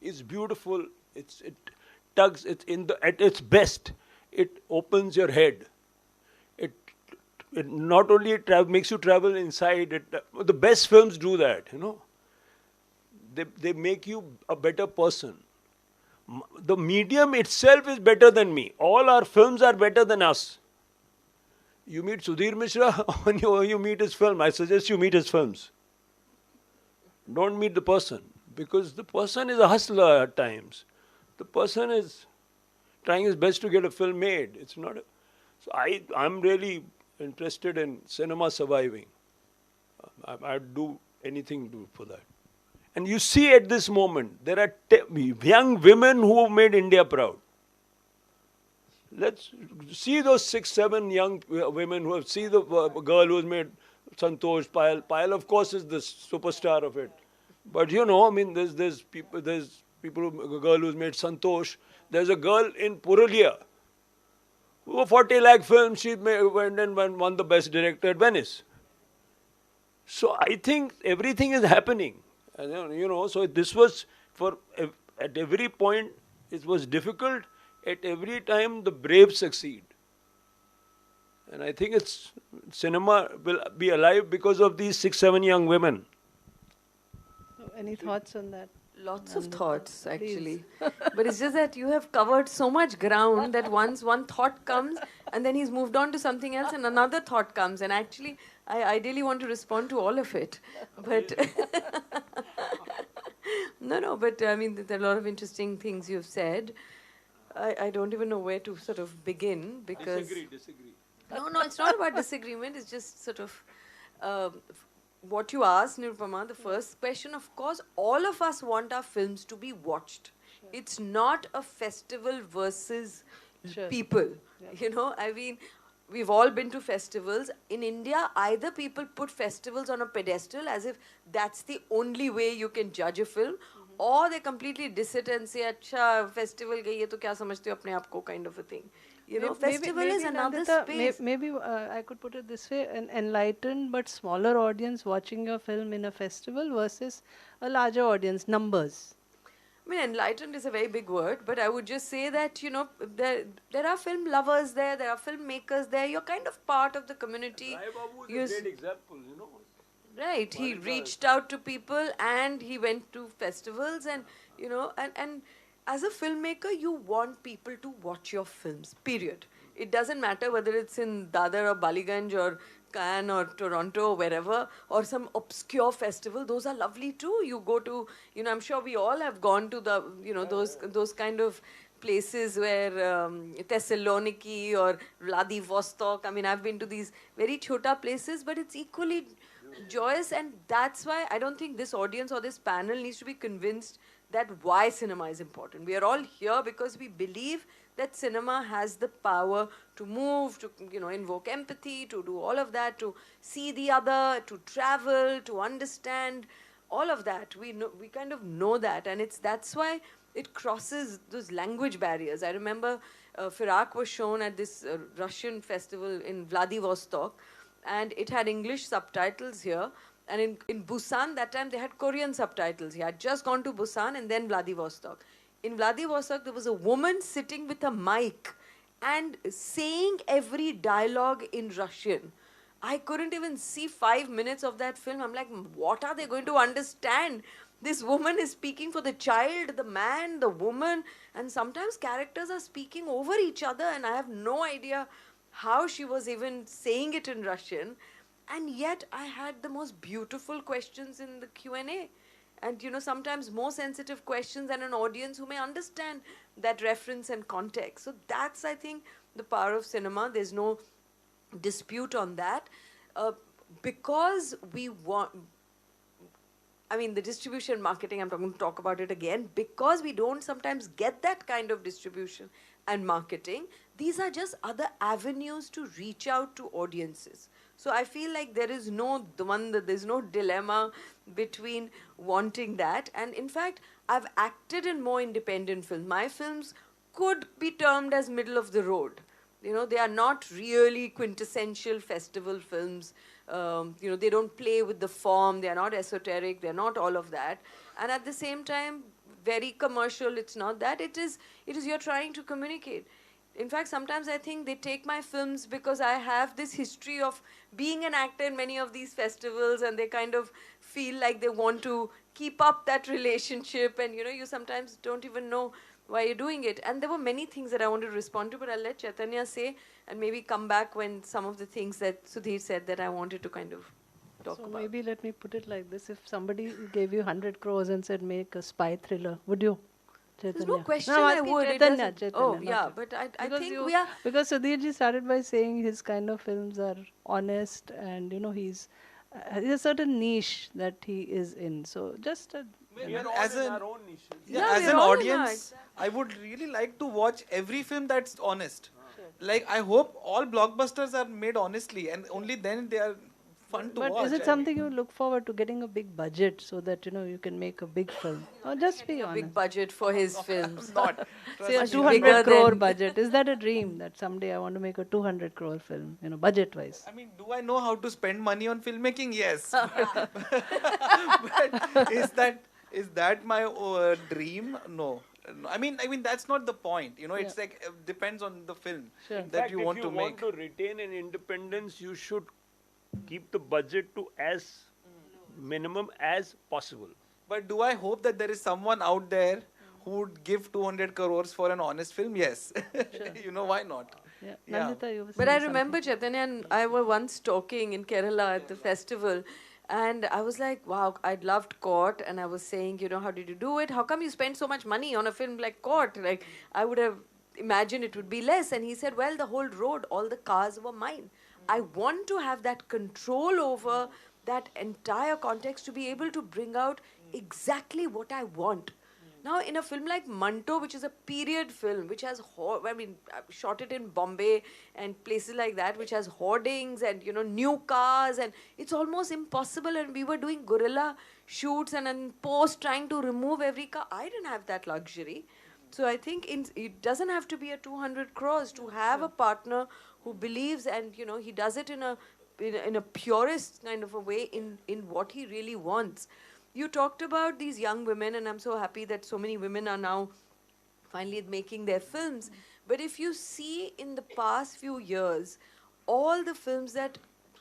It's beautiful. It tugs, it's at its best. It opens your head. It not only makes you travel inside, the best films do that, you know. They make you a better person. The medium itself is better than me. All our films are better than us. You meet Sudhir Mishra or you meet his film. I suggest you meet his films. Don't meet the person. Because the person is a hustler at times. The person is trying his best to get a film made. It's not so I'm really interested in cinema surviving. I'd do anything for that. And you see at this moment, there are young women who have made India proud. Let's see those 6, 7 young women who have, see the girl who has made Santosh, Payal. Payal, of course, is the superstar of it. But you know, I mean, there's people, a girl who's made Santosh. There's a girl in Purulia who 40 lakh film, she went and won the best director at Venice. So I think everything is happening. And, you know, so this was at every point, it was difficult. At every time, the brave succeed. And I think cinema will be alive because of these 6, 7 young women. So any thoughts on that? Lots of thoughts, actually. But it's just that you have covered so much ground that once one thought comes and then he's moved on to something else and another thought comes. And actually, I ideally want to respond to all of it. But no, but I mean, there are a lot of interesting things you've said. I don't even know where to sort of begin because... Disagree. No, it's not about disagreement. It's just sort of what you asked, Nirupama, the first question. Of course, all of us want our films to be watched. Sure. It's not a festival versus people. Yeah. You know, I mean, we've all been to festivals. In India, either people put festivals on a pedestal as if that's the only way you can judge a film, or they completely diss it and say, "Acha, festival gayi hai to kya samajhte ho apne aap ko," kind of a thing. You know, festival is another space. Maybe I could put it this way: an enlightened but smaller audience watching your film in a festival versus a larger audience, numbers. I mean, enlightened is a very big word, but I would just say that, you know, there are film lovers there are filmmakers there. You're kind of part of the community. Rai Babu is a great example, you know. Right, he reached out to people and he went to festivals and, you know, and as a filmmaker, you want people to watch your films, period. It doesn't matter whether it's in Dadar or Baliganj or Cannes or Toronto or wherever, or some obscure festival. Those are lovely too. You go to, you know, I'm sure we all have gone to the, you know, those kind of places where Thessaloniki or Vladivostok. I mean, I've been to these very chota places, but it's equally joyous, and that's why I don't think this audience or this panel needs to be convinced that why cinema is important. We are all here because we believe that cinema has the power to move, to, you know, invoke empathy, to do all of that, to see the other, to travel, to understand, all of that. We kind of know that, and that's why it crosses those language barriers. I remember Firak was shown at this Russian festival in Vladivostok, and it had English subtitles here. And in Busan, that time they had Korean subtitles. He had just gone to Busan and then Vladivostok. In Vladivostok, there was a woman sitting with a mic and saying every dialogue in Russian. I couldn't even see 5 minutes of that film. I'm like, what are they going to understand? This woman is speaking for the child, the man, the woman, and sometimes characters are speaking over each other, and I have no idea how she was even saying it in Russian. And yet I had the most beautiful questions in the Q&A. And, you know, sometimes more sensitive questions than an audience who may understand that reference and context. So that's, I think, the power of cinema. There's no dispute on that. because we want, I mean, the distribution marketing, I'm going to talk about it again, because we don't sometimes get that kind of distribution and marketing, these are just other avenues to reach out to audiences. So I feel like there's no dilemma between wanting that. And in fact, I've acted in more independent films. My films could be termed as middle of the road. You know, they are not really quintessential festival films. You know, they don't play with the form. They are not esoteric. They're not all of that. And at the same time, very commercial. It's not that. It is you're trying to communicate. In fact, sometimes I think they take my films because I have this history of being an actor in many of these festivals, and they kind of feel like they want to keep up that relationship. And, you know, you sometimes don't even know why you're doing it. And there were many things that I wanted to respond to, but I'll let Chaitanya say and maybe come back when some of the things that Sudhir said that I wanted to kind of talk So about. maybe let me put it like this. If somebody gave you 100 crores and said make a spy thriller, would you? There's Chaitanya. no question No, I asking would. It Chaitanya, doesn't- Chaitanya, oh, not yeah, you. but I Because think you- we are... Because Sudhirji started by saying his kind of films are honest, and you know he's a certain niche that he is in. So just We are all as in an- our own niches. Yeah, as we're an all in audience, I would really like to watch every film that's honest. Like, I hope all blockbusters are made honestly, and only then they are fun to But watch. is it something you look forward to, getting a big budget so that you know you can make a big film? Or just be a honest. big budget for his films. Not. Say a Much 200 bigger crore than- budget. Is that a dream that someday I want to make a 200 crore film, you know, budget wise? I mean, do I know how to spend money on filmmaking? Yes. But is that my dream? No. No. I mean that's not the point. You know, it's Yeah. like depends on the film Sure. In that fact, you if want you to want make. to retain an independence, you should keep the budget to as minimum as possible. But do I hope that there is someone out there who would give 200 crores for an honest film? Yes. You know, why not? Yeah. Yeah. Nandita, you were But saying I something. remember Chaitanya and I were once talking in Kerala at the festival, and I was like, wow, I'd loved Court, and I was saying, you know, how did you do it? How come you spend so much money on a film like Court? Like, I would have imagined it would be less. And he said, well, the whole road, all the cars were mine. I want to have that control over that entire context to be able to bring out exactly what I want. Now, in a film like Manto, which is a period film, which has, I shot it in Bombay and places like that, which has hoardings and, you know, new cars, and it's almost impossible. And we were doing guerrilla shoots and in post trying to remove every car. I didn't have that luxury. So I think it doesn't have to be a 200 crores to have a partner who believes, and, you know, he does it in a purist kind of a way in what he really wants. You talked about these young women, and I'm so happy that so many women are now finally making their films. But if you see in the past few years, all the films that,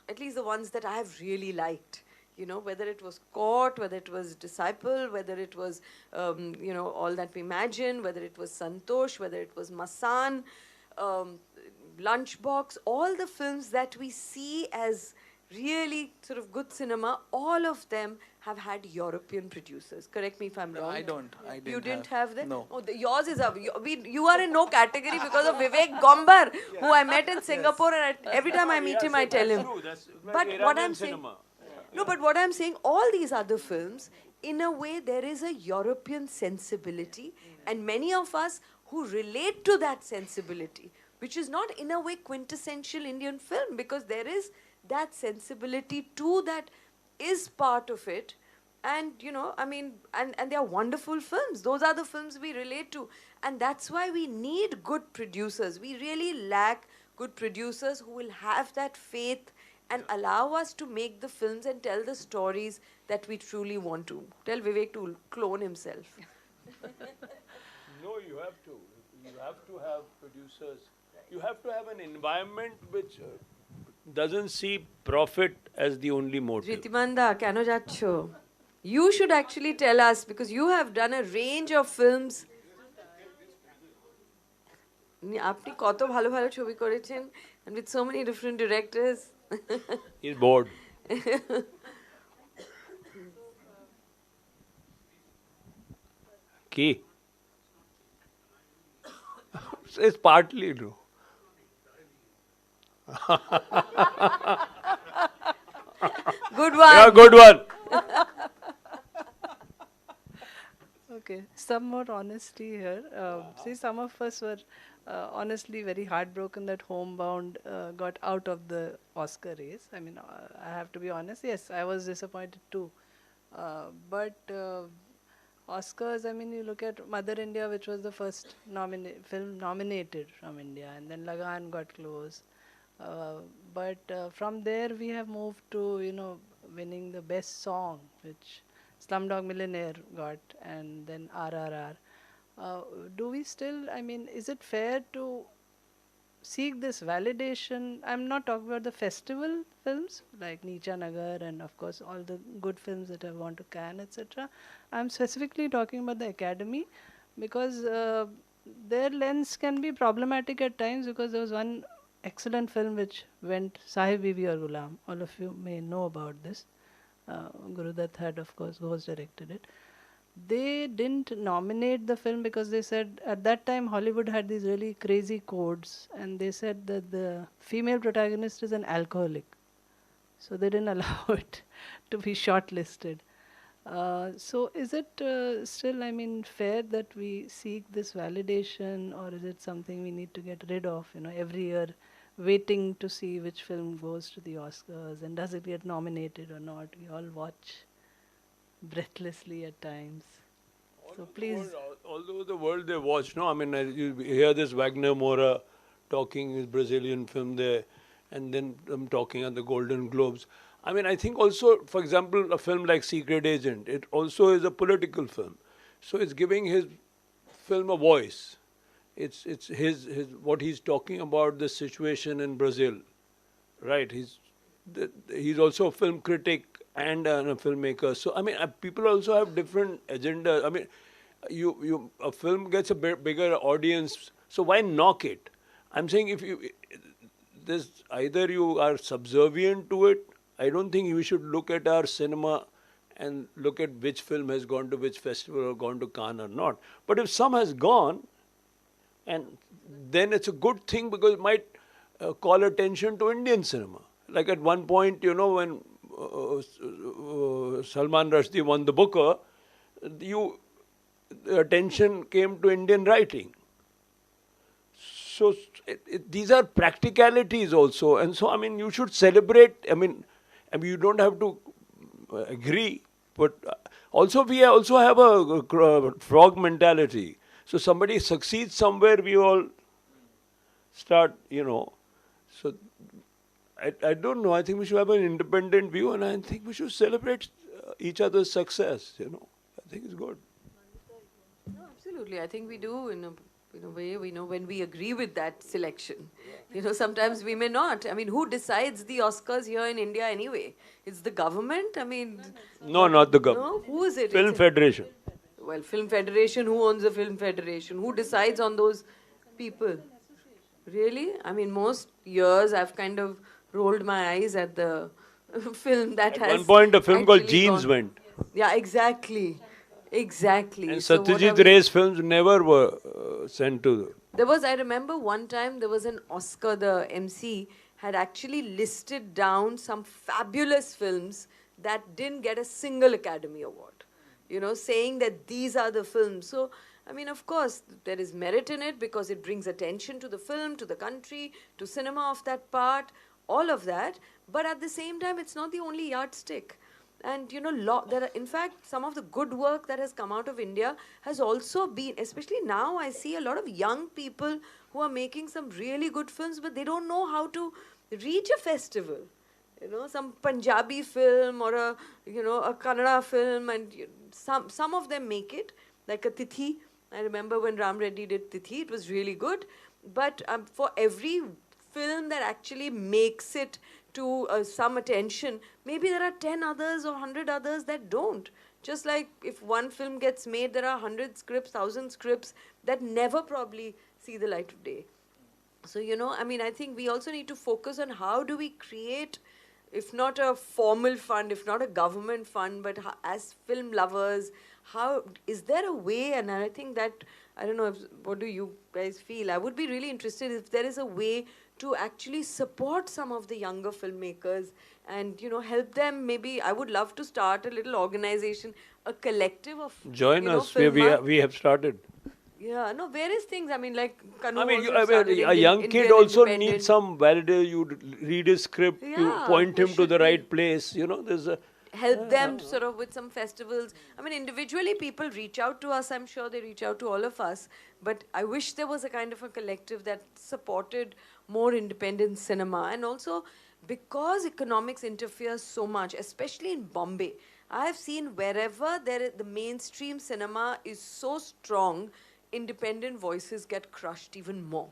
at least the ones that I have really liked, you know, whether it was Court, whether it was Disciple, whether it was, you know, All That We Imagine, whether it was Santosh, whether it was Masan, Lunchbox, all the films that we see as really sort of good cinema, all of them have had European producers. Correct me if I'm wrong. I didn't. You didn't have that? No. Oh, yours is a. You are in no category because of Vivek Gombar, who I met in Singapore, and every time I meet him, I tell him. But what I'm saying, no, but what I'm saying, all these other films, in a way, there is a European sensibility, and many of us who relate to that sensibility, which is not in a way quintessential Indian film, because there is that sensibility too that is part of it. And, you know, I mean, and they are wonderful films. Those are the films we relate to. And that's why we need good producers. We really lack good producers who will have that faith and allow us to make the films and tell the stories that we truly want to. Tell Vivek to clone himself. No, you have to. You have to have producers. You have to have an environment which doesn't see profit as the only motive. Ritimanda, keno jaccho? You should actually tell us, because you have done a range of films. আপনি কত ভালো ভালো ছবি করেছেন, and with so many different directors. He's bored. Key. It's partly true. Good one. Yeah, good one. Okay, some more honesty here. See, some of us were honestly very heartbroken that Homebound got out of the Oscar race. I mean, I have to be honest. Yes, I was disappointed too. But Oscars, I mean, you look at Mother India, which was the first film nominated from India, and then Lagan got close. But from there, we have moved to, winning the best song, which Slumdog Millionaire got, and then RRR. Do we still, I mean, is it fair to seek this validation? I'm not talking about the festival films like Neecha Nagar and of course all the good films that have gone to Cannes, etc. I'm specifically talking about the Academy because their lens can be problematic at times because there was one excellent film which went, Sahib Bibi aur Ghulam. All of you may know about this. Guru Dutt had of course ghost directed it. They didn't nominate the film because they said at that time Hollywood had these really crazy codes, and they said that the female protagonist is an alcoholic, so they didn't allow it to be shortlisted. So is it still, I mean, fair that we seek this validation, or is it something we need to get rid of? Every year waiting to see which film goes to the Oscars and does it get nominated or not? We all watch breathlessly at times. So please. Although the world they watch, no, I mean, you hear this Wagner Moura talking his Brazilian film there, and then talking at the Golden Globes. I mean, I think also, for example, a film like Secret Agent, it also is a political film. So it's giving his film a voice. It's his what he's talking about the situation in Brazil, right? He's also a film critic and a filmmaker. So I mean, people also have different agendas. I mean, a film gets a bigger audience, so why knock it? I'm saying if you this either you are subservient to it. I don't think we should look at our cinema and look at which film has gone to which festival or gone to Cannes or not. But if some has gone, and then it's a good thing because it might call attention to Indian cinema. Like at one point, when Salman Rushdie won the Booker, the attention came to Indian writing. So these are practicalities also. And so, I mean, you should celebrate. I mean, you don't have to agree. But also, we also have a frog mentality. So somebody succeeds somewhere, we all start, So I don't know. I think we should have an independent view, and I think we should celebrate each other's success. I think it's good. No, absolutely. I think we do in a way. We know when we agree with that selection. Sometimes we may not. I mean, who decides the Oscars here in India anyway? It's the government. I mean, no, not the government. No, who is it? Film Federation. Well, Film Federation. Who owns the Film Federation? Who decides on those people? Really? I mean, most years I've kind of rolled my eyes at the film that has. At one point, a film called actually Jeans went. Yeah, exactly. Exactly. And So what Satyajit are we- Ray's films never were sent to. I remember one time there was an Oscar, the MC had actually listed down some fabulous films that didn't get a single Academy Award. Saying that these are the films. So, I mean, of course, there is merit in it because it brings attention to the film, to the country, to cinema of that part, all of that. But at the same time, it's not the only yardstick. And, there are, in fact, some of the good work that has come out of India has also been, especially now, I see a lot of young people who are making some really good films, but they don't know how to reach a festival. Some Punjabi film or a Kannada film, and some of them make it, like a Tithi. I remember when Ram Reddy did Tithi, it was really good. But for every film that actually makes it to some attention, maybe there are 10 others or 100 others that don't. Just like if one film gets made, there are 100 scripts, 1,000 scripts that never probably see the light of day. So, I mean, I think we also need to focus on how do we create, if not a formal fund, if not a government fund, but as film lovers, is there a way, and I think that, I don't know, what do you guys feel? I would be really interested if there is a way to actually support some of the younger filmmakers and help them. Maybe I would love to start a little organization, a collective of Join us. We have started. Yeah, no, various things. I mean, like Kanu I mean, also started a young kid Indian also needs Independent. some validation. You read his script, you Yeah, point there him to should the be. right place. There's a Help them sort of with some festivals. I mean, individually people reach out to us. I'm sure they reach out to all of us. But I wish there was a kind of a collective that supported more independent cinema. And also, because economics interferes so much, especially in Bombay, I have seen wherever the mainstream cinema is so strong, independent voices get crushed even more.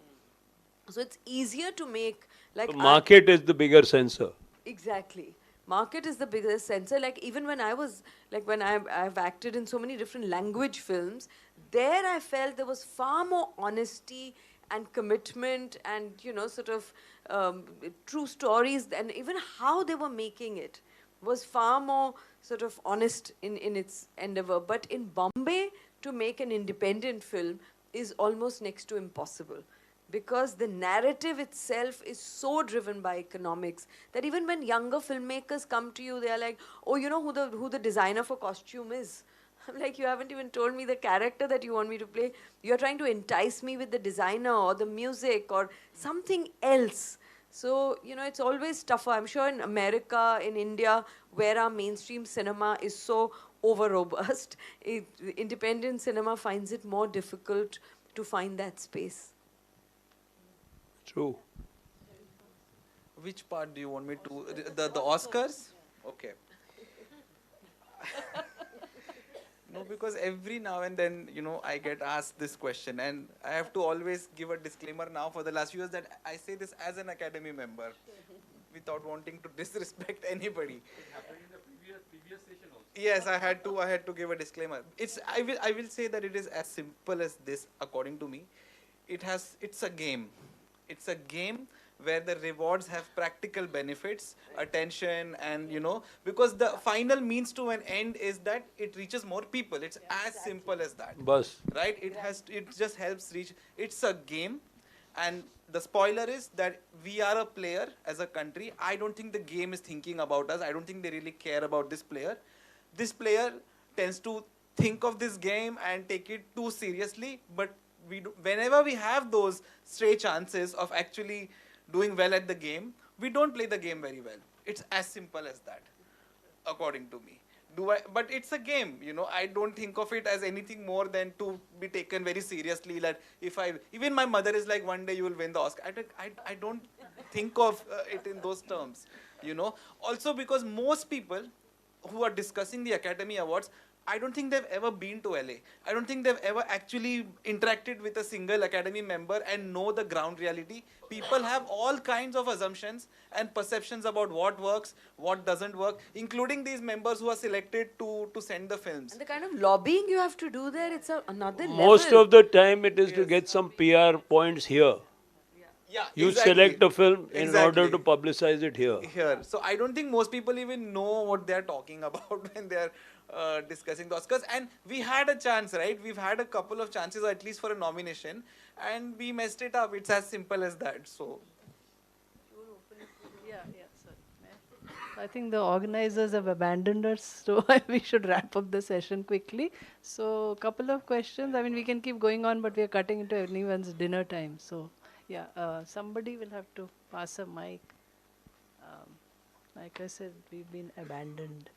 So it's easier to make like the market is the bigger censor. Exactly. Market is the biggest censor. Like even when I was, like when I've acted in so many different language films, there I felt there was far more honesty and commitment and, sort of true stories, and even how they were making it was far more sort of honest in its endeavor. But in Bombay, to make an independent film is almost next to impossible, because the narrative itself is so driven by economics that even when younger filmmakers come to you, they are like, oh, you know who the designer for costume is? I'm like, you haven't even told me the character that you want me to play. You're trying to entice me with the designer or the music or something else. So, it's always tougher. I'm sure in America, in India, where our mainstream cinema is so over robust, independent cinema finds it more difficult to find that space. True. Which part do you want me to? The Oscars? Okay. No, because every now and then, I get asked this question, and I have to always give a disclaimer now for the last few years that I say this as an Academy member, without wanting to disrespect anybody. It happened in the previous session also. Yes, I had to give a disclaimer. I will say that it is as simple as this, according to me. It's a game. It's a game where the rewards have practical benefits, attention, and because the final means to an end is that it reaches more people. It's as simple as that. Bus. Right? It just helps reach. It's a game, and the spoiler is that we are a player as a country. I don't think the game is thinking about us. I don't think they really care about this player. This player tends to think of this game and take it too seriously, but whenever we have those stray chances of actually doing well at the game, we don't play the game very well. It's as simple as that, according to me. But it's a game, I don't think of it as anything more than to be taken very seriously. Like even my mother is like, one day you will win the Oscar. I don't think of it in those terms, Also because most people who are discussing the Academy Awards, I don't think they've ever been to LA. I don't think they've ever actually interacted with a single Academy member and know the ground reality. People have all kinds of assumptions and perceptions about what works, what doesn't work, including these members who are selected to send the films. And the kind of lobbying you have to do there, it's another level. Most of the time it is to get some PR points here. Yeah, You exactly. select a film in Exactly. order to publicize it here. Here. So I don't think most people even know what they're talking about when they're discussing the Oscars. And we had a chance, right? We've had a couple of chances, or at least for a nomination, and we messed it up. It's as simple as that. So. Yeah, sir. I think the organizers have abandoned us, so we should wrap up the session quickly. So, a couple of questions. I mean, we can keep going on, but we are cutting into anyone's dinner time. So, yeah, somebody will have to pass a mic. Like I said, we've been abandoned.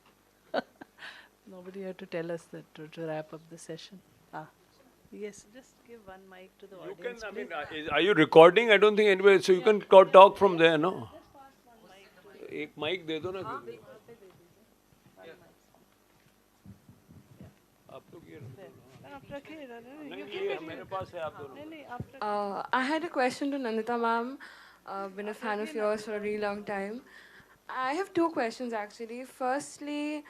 Nobody had to tell us that to wrap up the session. Yes, just give one mic to the You audience. can, I mean, please. are you recording? I don't think anybody, so you can talk from there, no? एक mic दे दो ना किसी को। आप लोग ये नहीं, ये मेरे पास है, आप दोनों। I had a question to Nandita ma'am. Been a fan of yours for a really long time. I have two questions actually. Firstly,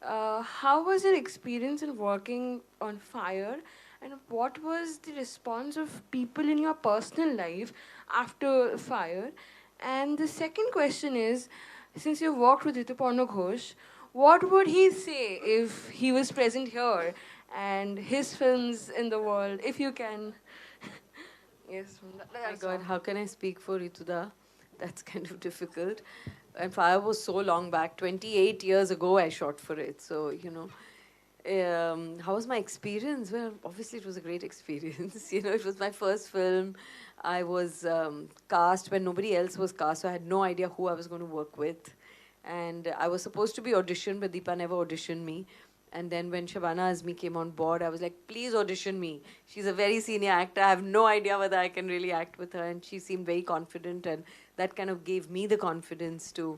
how was your experience in working on Fire, and what was the response of people in your personal life after Fire? And the second question is, since you've worked with Rituparna Ghosh, what would he say if he was present here and his films in the world, if you can? Yes. Oh my God, how can I speak for Rituda? That's kind of difficult. and Fire was so long back, 28 years ago I shot for it. So, you know, how was my experience? Well, obviously it was a great experience. You know, it was my first film. I was cast when nobody else was cast, so I had no idea who I was going to work with. And I was supposed to be auditioned, but Deepa never auditioned me. And then when Shabana Azmi came on board, I was like, please audition me. She's a very senior actor. I have no idea whether I can really act with her. And she seemed very confident. And that kind of gave me the confidence to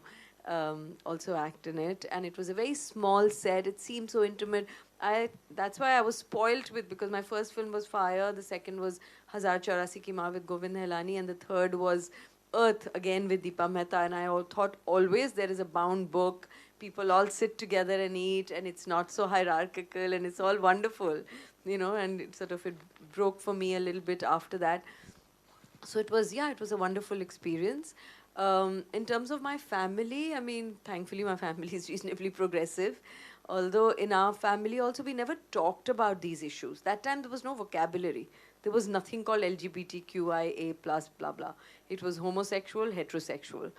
also act in it. And it was a very small set. It seemed so intimate. That's why I was spoilt with, because my first film was Fire. The second was Hazar Chaurasi Ki Maa with Govind Helani. And the third was Earth, again with Deepa Mehta. And I thought always there is a bound book. People all sit together and eat, and it's not so hierarchical, and it's all wonderful, you know, and it broke for me a little bit after that. So it was a wonderful experience. In terms of my family, I mean, thankfully my family is reasonably progressive. Although in our family also we never talked about these issues. That time there was no vocabulary. There was nothing called LGBTQIA plus blah blah. It was homosexual, heterosexual.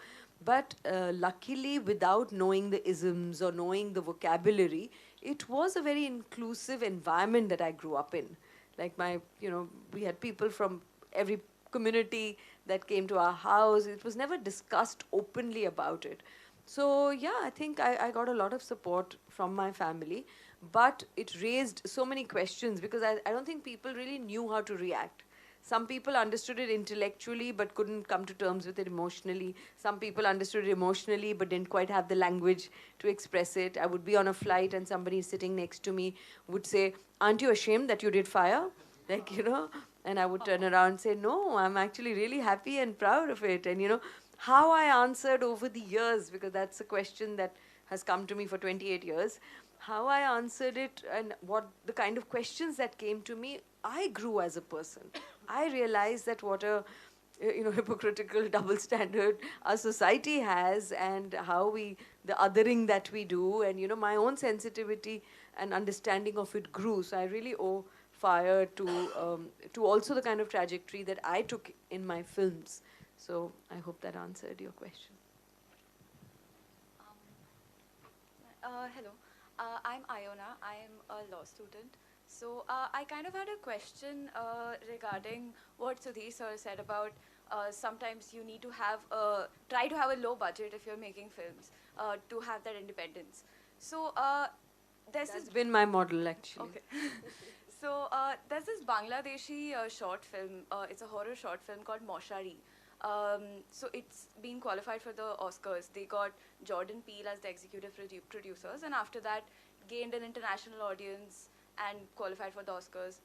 But luckily, without knowing the isms or knowing the vocabulary, it was a very inclusive environment that I grew up in. Like we had people from every community that came to our house. It was never discussed openly about it. So yeah, I think I got a lot of support from my family, but it raised so many questions because I don't think people really knew how to react. Some people understood it intellectually but couldn't come to terms with it emotionally. Some people understood it emotionally but didn't quite have the language to express it. I would be on a flight and somebody sitting next to me would say, "Aren't you ashamed that you did Fire?" Like, you know, and I would turn around and say, "No, I'm actually really happy and proud of it." And, you know, how I answered over the years, because that's a question that has come to me for 28 years, how I answered it and what the kind of questions that came to me, I grew as a person. I realized that what a hypocritical double standard our society has, and how the othering that we do, and my own sensitivity and understanding of it grew. So I really owe Fire to also the kind of trajectory that I took in my films. So I hope that answered your question. Hello, I'm Iona. I am a law student. So I kind of had a question regarding what Sudhir sir said about sometimes you need to try to have a low budget if you're making films to have that independence. So That's been my model, actually. Okay. So there's this Bangladeshi short film. It's a horror short film called Moshari. So it's been qualified for the Oscars. They got Jordan Peele as the executive producers, and after that gained an international audience and qualified for the Oscars.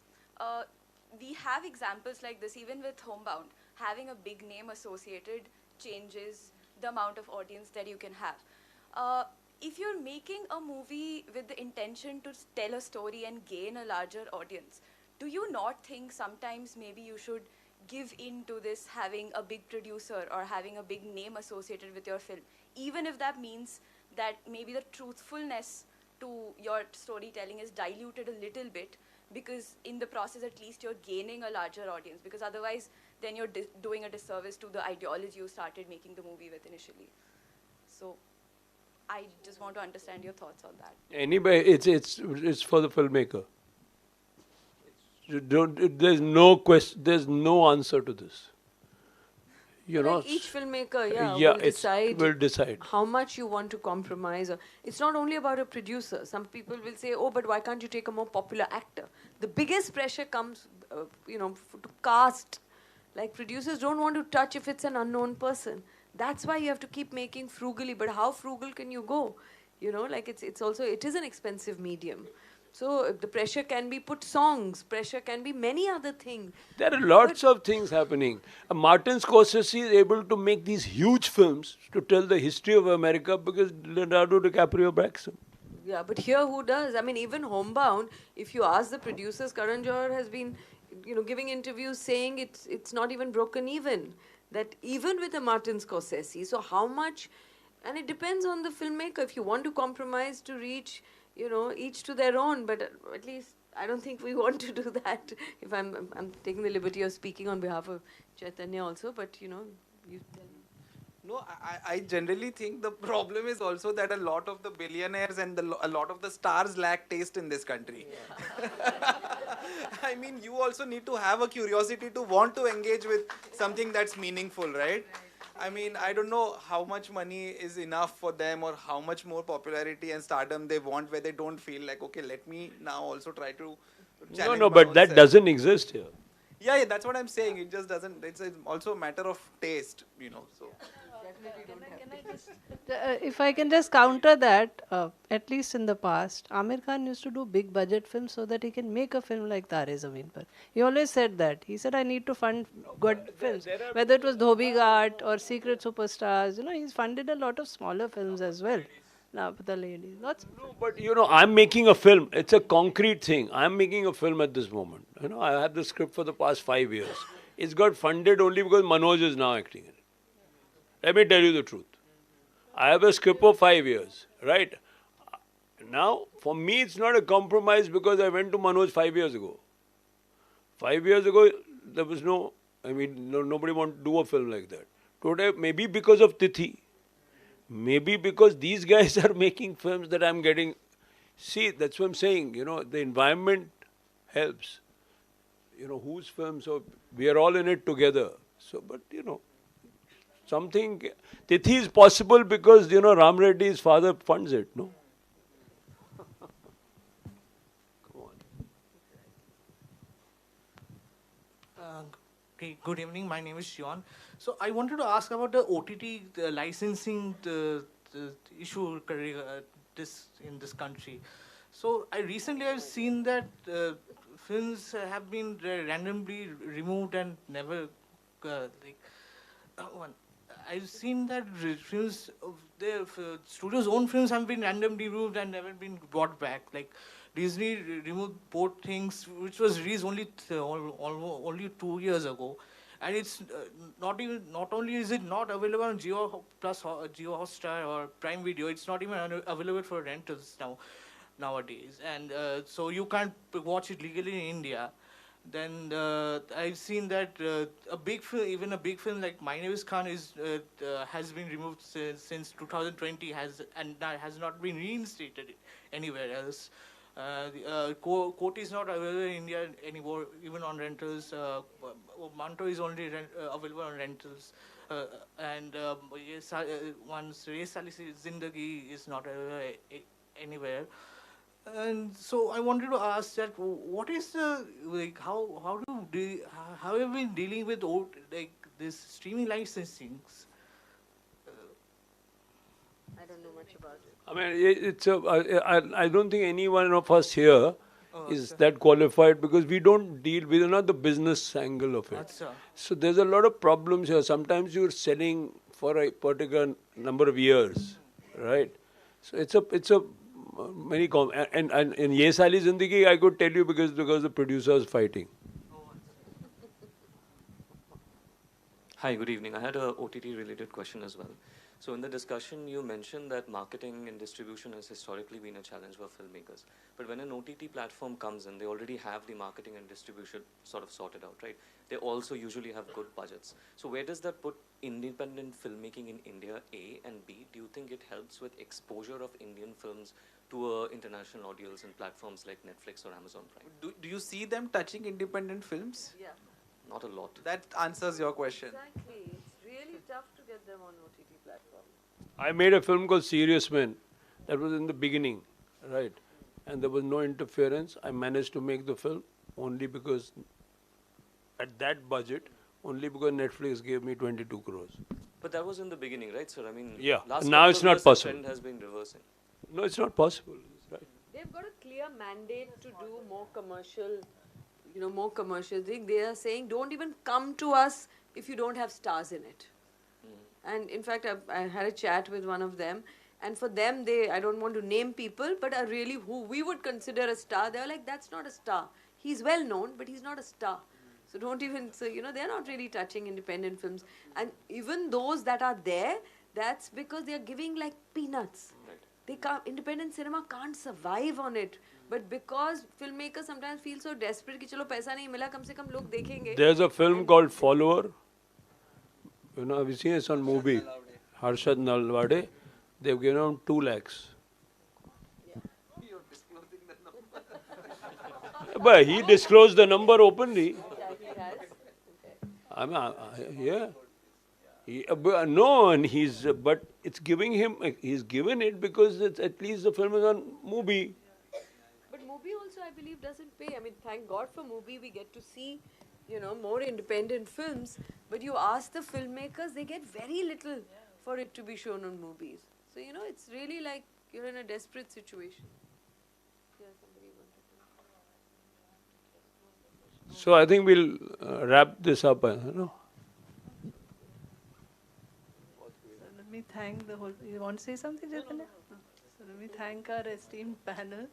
We have examples like this even with Homebound. Having a big name associated changes the amount of audience that you can have. If you're making a movie with the intention to tell a story and gain a larger audience, do you not think sometimes maybe you should give in to this having a big producer or having a big name associated with your film, even if that means that maybe the truthfulness to your storytelling is diluted a little bit, because in the process at least you're gaining a larger audience, because otherwise then you're doing a disservice to the ideology you started making the movie with initially. So I just want to understand your thoughts on that. Anyway, it's for the filmmaker. There's no question. There's no answer to this. Like each filmmaker, will decide how much you want to compromise. It's not only about a producer. Some people will say, "Oh, but why can't you take a more popular actor?" The biggest pressure comes, to cast. Like, producers don't want to touch if it's an unknown person. That's why you have to keep making frugally. But how frugal can you go? It is an expensive medium. So the pressure can be put songs, pressure can be many other things. There are lots of things happening. Martin Scorsese is able to make these huge films to tell the history of America because Leonardo DiCaprio backs him. Yeah, but here who does? I mean, even Homebound, if you ask the producers, Karan Johar has been, giving interviews saying it's not even broken even. That even with a Martin Scorsese, so how much, and it depends on the filmmaker. If you want to compromise to reach, each to their own, but at least I don't think we want to do that. If I'm taking the liberty of speaking on behalf of Chaitanya also, but you tell me. No, I generally think the problem is also that a lot of the billionaires and a lot of the stars lack taste in this country. I mean, you also need to have a curiosity to want to engage with something that's meaningful, right? I mean, I don't know how much money is enough for them or how much more popularity and stardom they want where they don't feel like, okay, let me now also try to challenge No, my but own that self. doesn't exist here. Yeah, that's what I'm saying. It just doesn't, it's also a matter of taste, so. If I can just counter that, at least in the past, Amir Khan used to do big budget films so that he can make a film like Tare Zameen Par. He always said that. He said, I need to fund good films. Whether it was Dhobi Ghat or Secret Superstars, he's funded a lot of smaller films as well. Now, the ladies, lots. No, but I'm making a film. It's a concrete thing. I'm making a film at this moment. I have the script for the past 5 years. It's got funded only because Manoj is now acting in it. Let me tell you the truth. I have a script for 5 years, right? Now, for me, it's not a compromise because I went to Manoj 5 years ago. 5 years ago, there was nobody wanted to do a film like that. Today, maybe because of Tithi, maybe because these guys are making films that I'm getting. See, that's what I'm saying. The environment helps. Whose film? So we are all in it together. So, but something. Tithi is possible because Ram Reddy's father funds it. No. Good evening. My name is Shion. So I wanted to ask about the OTT licensing the issue in this country. So I recently have seen that films have been randomly removed and never I've seen that films, the studio's own films have been randomly removed and never been brought back. Like Disney removed both things, which was released only 2 years ago, and it's not only is it not available on Geo Plus, Geo Hotstar or Prime Video, it's not even available for rentals nowadays, and so you can't watch it legally in India. Then I've seen that even a big film like My Name is Khan has been removed since 2020 and has not been reinstated anywhere else. Court is not available in India anymore, even on rentals. Manto is only available on rentals. And once Re Salisi Zindagi is not available anywhere. And so I wanted to ask that what is the how have you been dealing with this streaming licensings? I don't know much about it. I mean, I don't think any one of us here is that qualified because we are not the business angle of it. So there's a lot of problems here. Sometimes you're selling for a particular number of years, right? So it's a many and in Ye Sali Zindagi I could tell you because the producer was fighting. Hi, good evening. I had a OTT related question as well. So in the discussion, you mentioned that marketing and distribution has historically been a challenge for filmmakers. But when an OTT platform comes in, they already have the marketing and distribution sort of sorted out, right? They also usually have good budgets. So where does that put independent filmmaking in India, A, and B? Do you think it helps with exposure of Indian films to international audience and platforms like Netflix or Amazon Prime? Do you see them touching independent films? Yeah. Not a lot. That answers your question. Exactly. It's really tough to get them on OTT platforms. I made a film called Serious Men. That was in the beginning, right? And there was no interference. I managed to make the film only because at that budget, only because Netflix gave me 22 crores. But that was in the beginning, right, sir? I mean, yeah. Last Now it's not possible. The trend has been reversing. No, it's not possible. Right. They've got a clear mandate to do more commercial thing. They are saying, don't even come to us if you don't have stars in it. And in fact, I had a chat with one of them, and for them, I don't want to name people, but are really who we would consider a star. They're like, that's not a star. He's well known, but he's not a star. So don't even, they're not really touching independent films. And even those that are there, that's because they're giving like peanuts. Right. Independent cinema can't survive on it. But because filmmakers sometimes feel so desperate कि चलो पैसा नहीं मिला कम से कम लोग देखेंगे. There's a film called Follower. Have you seen it? It's on movie. Harshad Nalwade, they've given him 2 lakhs. But he disclosed the number openly. I mean, yeah. No, and but it's giving him, he's given it because it's at least the film is on movie. But movie also, I believe, doesn't pay. I mean, thank God for movie, we get to see, more independent films. But you ask the filmmakers, they get very little for it to be shown on movies. So, it's really like you're in a desperate situation. Yeah, somebody wanted to. So I think we'll wrap this up. Let me thank the whole. You want to say something, Chaitanya? So let me thank our esteemed panel,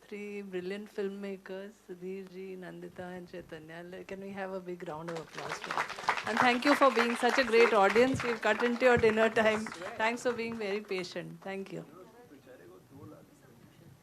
3 brilliant filmmakers, Sudhir ji, Nandita, and Chaitanya. Can we have a big round of applause for them? And thank you for being such a great audience. We've cut into your dinner time. Thanks for being very patient. Thank you.